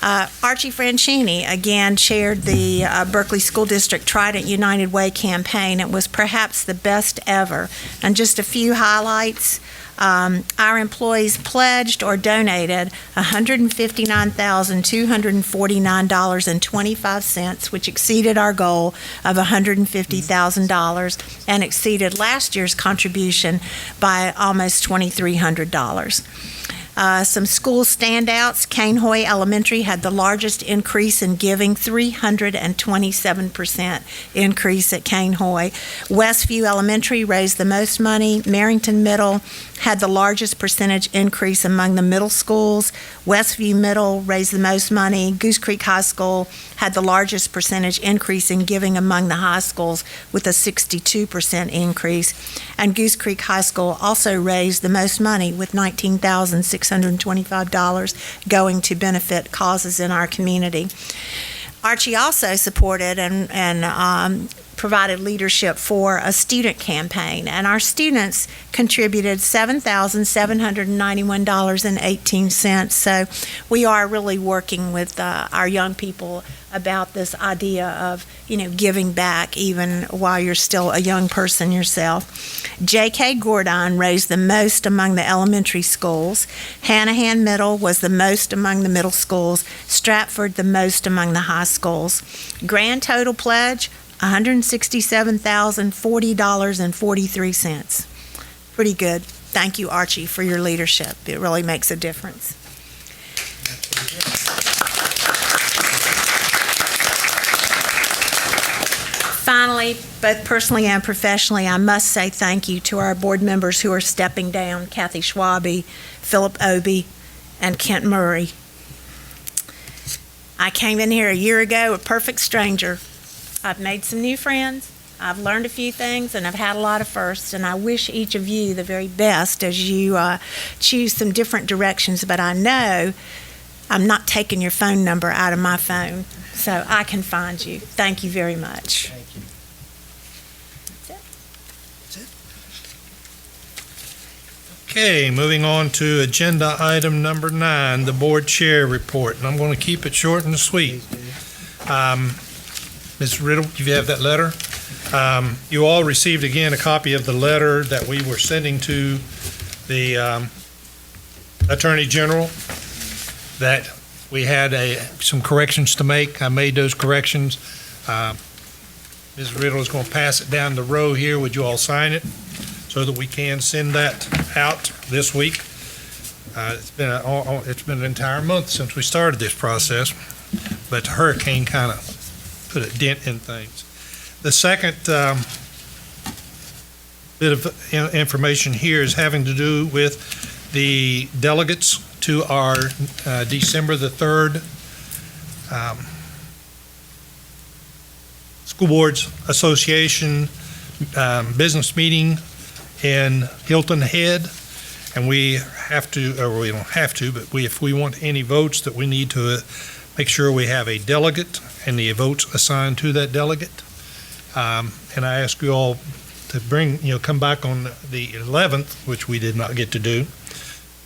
Archie Franchini again chaired the Berkeley School District Trident United Way campaign. It was perhaps the best ever. And just a few highlights. Our employees pledged or donated $159,249.25, which exceeded our goal of $150,000 and exceeded last year's contribution by almost $2,300. Some school standouts. Cainhoy Elementary had the largest increase in giving, 327% increase at Cainhoy. Westview Elementary raised the most money. Marrington Middle had the largest percentage increase among the middle schools. Westview Middle raised the most money. Goose Creek High School had the largest percentage increase in giving among the high schools with a 62% increase. And Goose Creek High School also raised the most money with $19,600 $625 going to benefit causes in our community. Archie also supported and provided leadership for a student campaign, and our students contributed $7,791.18. So we are really working with our young people about this idea of, giving back even while you're still a young person yourself. J.K. Gordon raised the most among the elementary schools. Hanahan Middle was the most among the middle schools. Stratford the most among the high schools. Grand total pledge, $167,040.43. Pretty good. Thank you, Archie, for your leadership. It really makes a difference. Finally, both personally and professionally, I must say thank you to our board members who are stepping down, Kathy Schwabe, Philip Obie, and Kent Murray. I came in here a year ago, a perfect stranger. I've made some new friends, I've learned a few things, and I've had a lot of firsts, and I wish each of you the very best as you choose some different directions, but I know I'm not taking your phone number out of my phone, so I can find you. Thank you very much. Thank you. Okay, moving on to agenda item number 9, the board chair report, and I'm going to keep it short and sweet. Ms. Riddle, you have that letter? You all received again a copy of the letter that we were sending to the Attorney General, that we had some corrections to make. I made those corrections. Ms. Riddle is going to pass it down the row here. Would you all sign it so that we can send that out this week? It's been an entire month since we started this process, but the hurricane kind of put a dent in things. The second bit of information here is having to do with the delegates to our December the 3rd School Boards Association business meeting in Hilton Head, and we have to, or we don't have to, but if we want any votes, that we need to make sure we have a delegate and the votes assigned to that delegate. And I ask you all to come back on the 11th, which we did not get to do,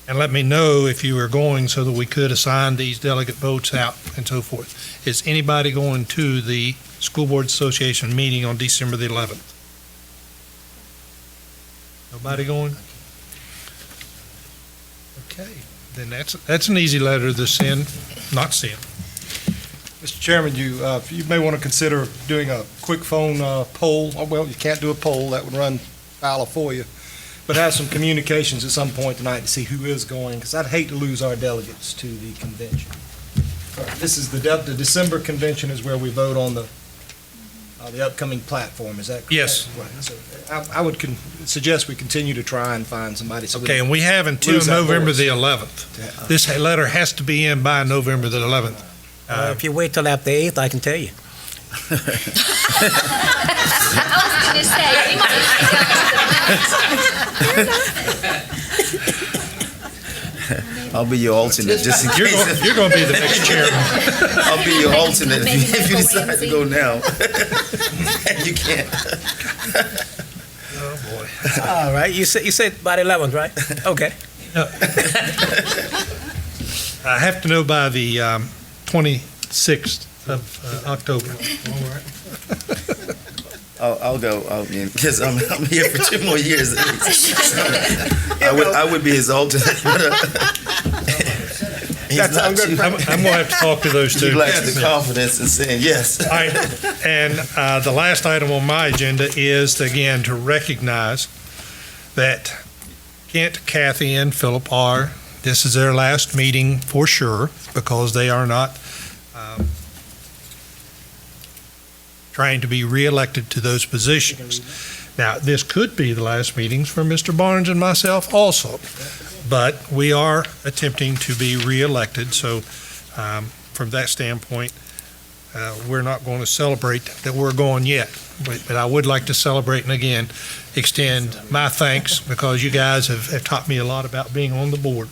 and let me know if you are going so that we could assign these delegate votes out and so forth. Is anybody going to the School Board Association meeting on December the 11th? Nobody going? Okay, then that's an easy letter to send, not send. Mr. Chairman, you may want to consider doing a quick phone poll. Well, you can't do a poll, that would run foul for you, but have some communications at some point tonight to see who is going, because I'd hate to lose our delegates to the convention. This is the December convention is where we vote on the upcoming platform, is that correct? Yes. Right. So I would suggest we continue to try and find somebody. So Okay, and we have until November the 11th. This letter has to be in by November the 11th. If you wait till after 8th, I can tell you. I'll be your alternate, just in case. You're going to be the next chairman. I'll be your alternate if you decide to go now. You can't. Oh, boy. All right, you said by the 11th, right? Okay. I have to know by the 26th of October. I'll go. Because I'm here for 2 more years at least. I would be his alternate. I'm going to have to talk to those two. He lacks the confidence in saying yes. All right. And the last item on my agenda is, again, to recognize that Kent, Kathy, and Philip this is their last meeting for sure, because they are not trying to be reelected to those positions. Now, this could be the last meetings for Mr. Barnes and myself also, but we are attempting to be reelected, so from that standpoint, we're not going to celebrate that we're going yet, but I would like to celebrate and again extend my thanks, because you guys have taught me a lot about being on the board,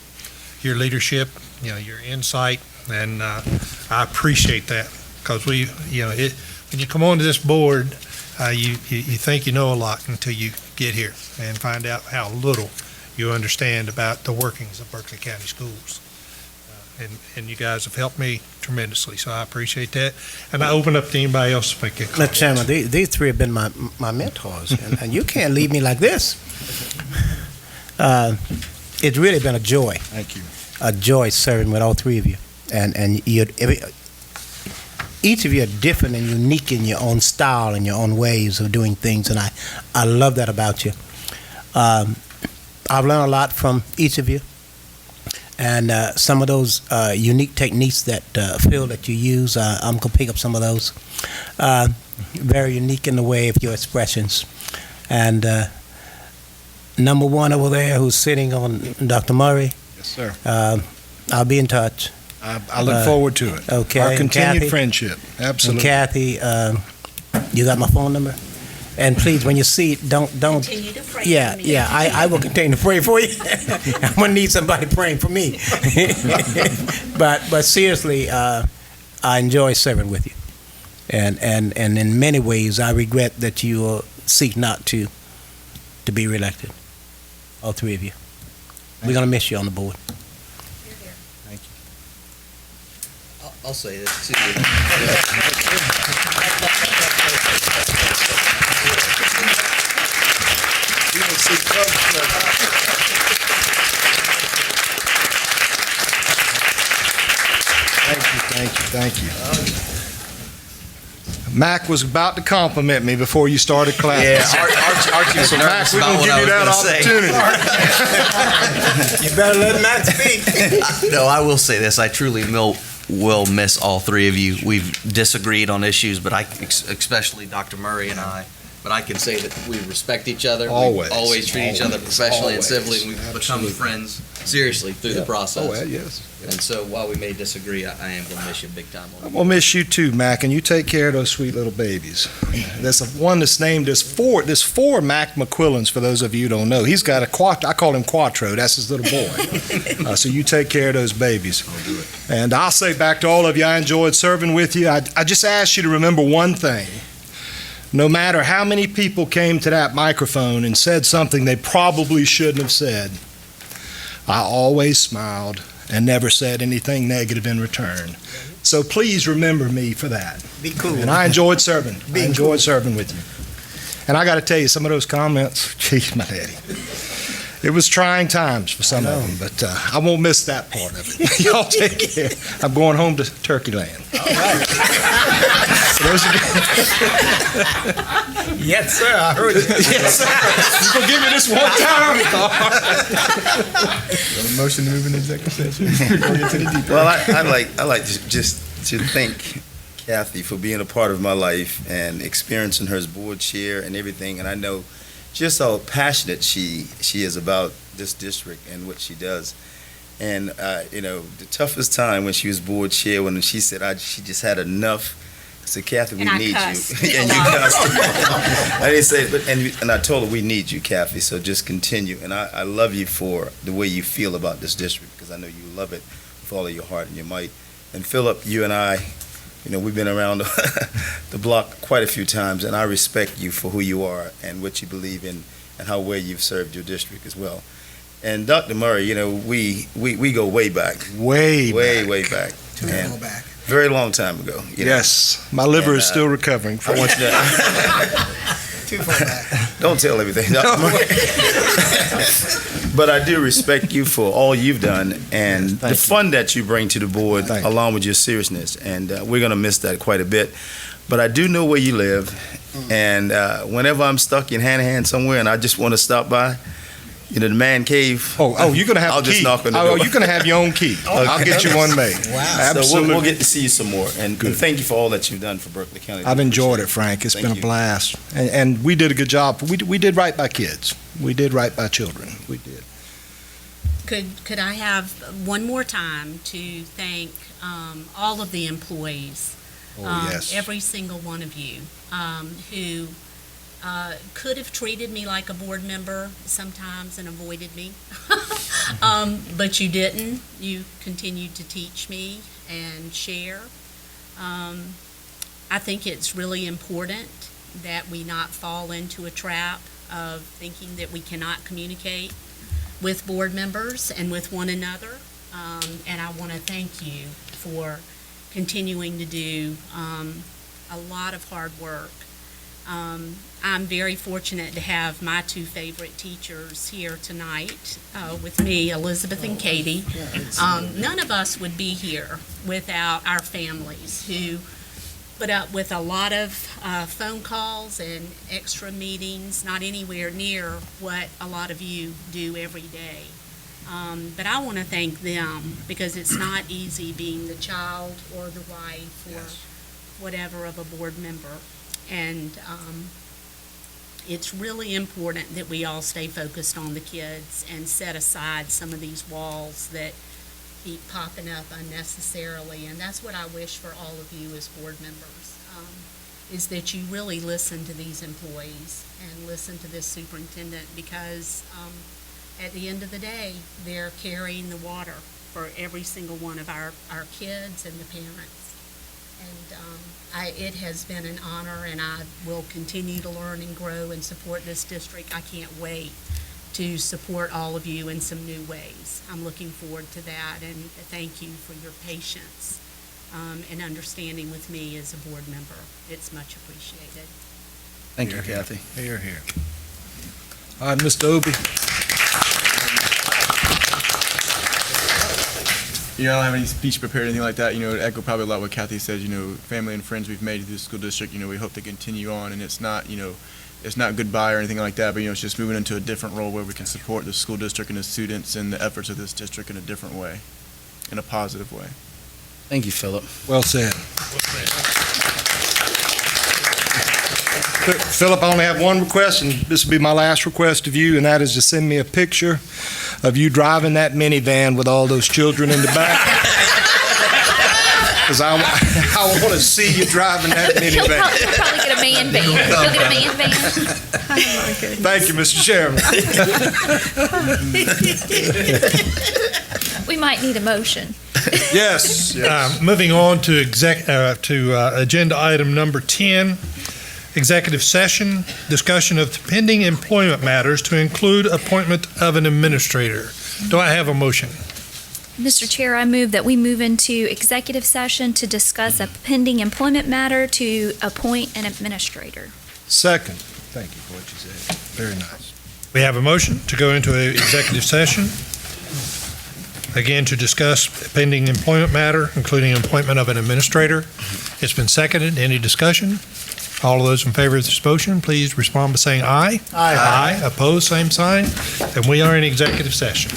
your leadership, your insight, and I appreciate that because when you come onto this board, you think you know a lot until you get here and find out how little you understand about the workings of Berkeley County Schools. And you guys have helped me tremendously, so I appreciate that. And I open up to anybody else to make a comment. Mr. Chairman, these three have been my mentors, and you can't leave me like this. It's really been a joy. Thank you. A joy serving with all three of you. And each of you are different and unique in your own style and your own ways of doing things, and I love that about you. I've learned a lot from each of you. And some of those unique techniques that Phil that you use, I'm gonna pick up some of those. Very unique in the way of your expressions. And number one over there, who's sitting on Dr. Murray. Yes, sir. I'll be in touch. I look forward to it. Okay. Our continued Kathy, friendship. Absolutely. And Kathy, you got my phone number? And please, when you see it, don't. Continue to pray Yeah, for me. yeah. I will continue to pray for you. I'm gonna need somebody praying for me. but seriously, I enjoy serving with you, and in many ways, I regret that you seek not to be reelected. All three of you. We're gonna miss you on the board. Thank you. I'll say this too. Thank you. Mac was about to compliment me before you started clapping. Yeah, Archie So Mac, we're going to give you that opportunity. You better let Mac speak. No, I will say this. I truly will miss all three of you. We've disagreed on issues, but especially Dr. Murray and I. But I can say that we respect each other. Always. We always treat each other professionally and civilly, and we've Absolutely. become friends seriously through the process. Oh, yes. And so while we may disagree, I am going to miss you big time. I'm going to miss you too, Mac, and you take care of those sweet little babies. There's one that's named, there's four Mac McQuillans, for those of you who don't know. He's got a Quattro, I call him Quattro, that's his little boy. So you take care of those babies. I'll do it. And I'll say back to all of you, I enjoyed serving with you. I just ask you to remember one thing. No matter how many people came to that microphone and said something they probably shouldn't have said, I always smiled and never said anything negative in return. So please remember me for that. Be cool. And I enjoyed serving. Serving with you. And I got to tell you, some of those comments, geez, my daddy. It was trying times for some of them, but I won't miss that part of it. Y'all take care. I'm going home to Turkey Land. All right. Yes, sir. I heard you. Yes, sir. You gonna give me this one time? Motion to move into executive session. Well, I like just to thank Kathy for being a part of my life and experiencing her as board chair and everything. And I know just how passionate she is about this district and what she does. And the toughest time when she was board chair, when she said she just had enough. I said, Kathy, we need you. And you cussed. I didn't say it, and I told her we need you, Kathy. So just continue. And I love you for the way you feel about this district, because I know you love it with all of your heart and your might. And Philip, you and I, we've been around the block quite a few times, and I respect you for who you are and what you believe in and how well you've served your district as well. And Dr. Murray, we go way back. Way back. Too long back. Very long time ago. Yes. My liver is still recovering. I want you to... Too far back. Don't tell everything, Dr. Murray. But I do respect you for all you've done and the fun that you bring to the board, along with your seriousness. And we're going to miss that quite a bit. But I do know where you live. And whenever I'm stuck in Hanahan somewhere and I just want to stop by, the man cave. Oh, you're going to have I'll a key. just knock on the door. Oh, you're going to have your own key. I'll get you one made. Wow. Absolutely. So we'll get to see you some more. And thank you for all that you've done for Berkeley County. I've enjoyed it, Frank. It's been a blast. And we did a good job. We did right by kids. We did right by children. We did. Could I have one more time to thank all of the employees, Yes. every single one of you, who could have treated me like a board member sometimes and avoided me. But you didn't. You continued to teach me and share. I think it's really important that we not fall into a trap of thinking that we cannot communicate with board members and with one another. And I want to thank you for continuing to do a lot of hard work. I'm very fortunate to have my two favorite teachers here tonight with me, Elizabeth and Katie. None of us would be here without our families who put up with a lot of phone calls and extra meetings, not anywhere near what a lot of you do every day. But I want to thank them because it's not easy being the child or the wife or whatever of a board member. And it's really important that we all stay focused on the kids and set aside some of these walls that keep popping up unnecessarily. And that's what I wish for all of you as board members, is that you really listen to these employees and listen to this superintendent, because at the end of the day, they're carrying the water for every single one of our kids and the parents. And it has been an honor, and I will continue to learn and grow and support this district. I can't wait to support all of you in some new ways. I'm looking forward to that, and thank you for your patience and understanding with me as a board member. It's much appreciated. Thank you, Kathy. Here, here. All right, Mr. Obie. I don't have any speech prepared or anything like that. To echo probably a lot what Kathy said. Family and friends we've made to the school district. We hope to continue on, and it's not, it's not goodbye or anything like that. But it's just moving into a different role where we can support the school district and the students and the efforts of this district in a different way, in a positive way. Thank you, Philip. Well said. Philip, I only have one request, and this will be my last request of you, and that is to send me a picture of you driving that minivan with all those children in the back. Because I want to see you driving that minivan. He'll probably get a man van. He'll get a man van. Thank you, Mr. Chairman. We might need a motion. Yes. Moving on to agenda item number 10. Executive session, discussion of pending employment matters to include appointment of an administrator. Do I have a motion? Mr. Chair, I move that we move into executive session to discuss a pending employment matter to appoint an administrator. Second. Thank you for what you said. Very nice. We have a motion to go into an executive session, again, to discuss pending employment matter, including appointment of an administrator. It's been seconded. Any discussion? All of those in favor of this motion, please respond by saying aye. Aye. Opposed, same sign. And we are in executive session.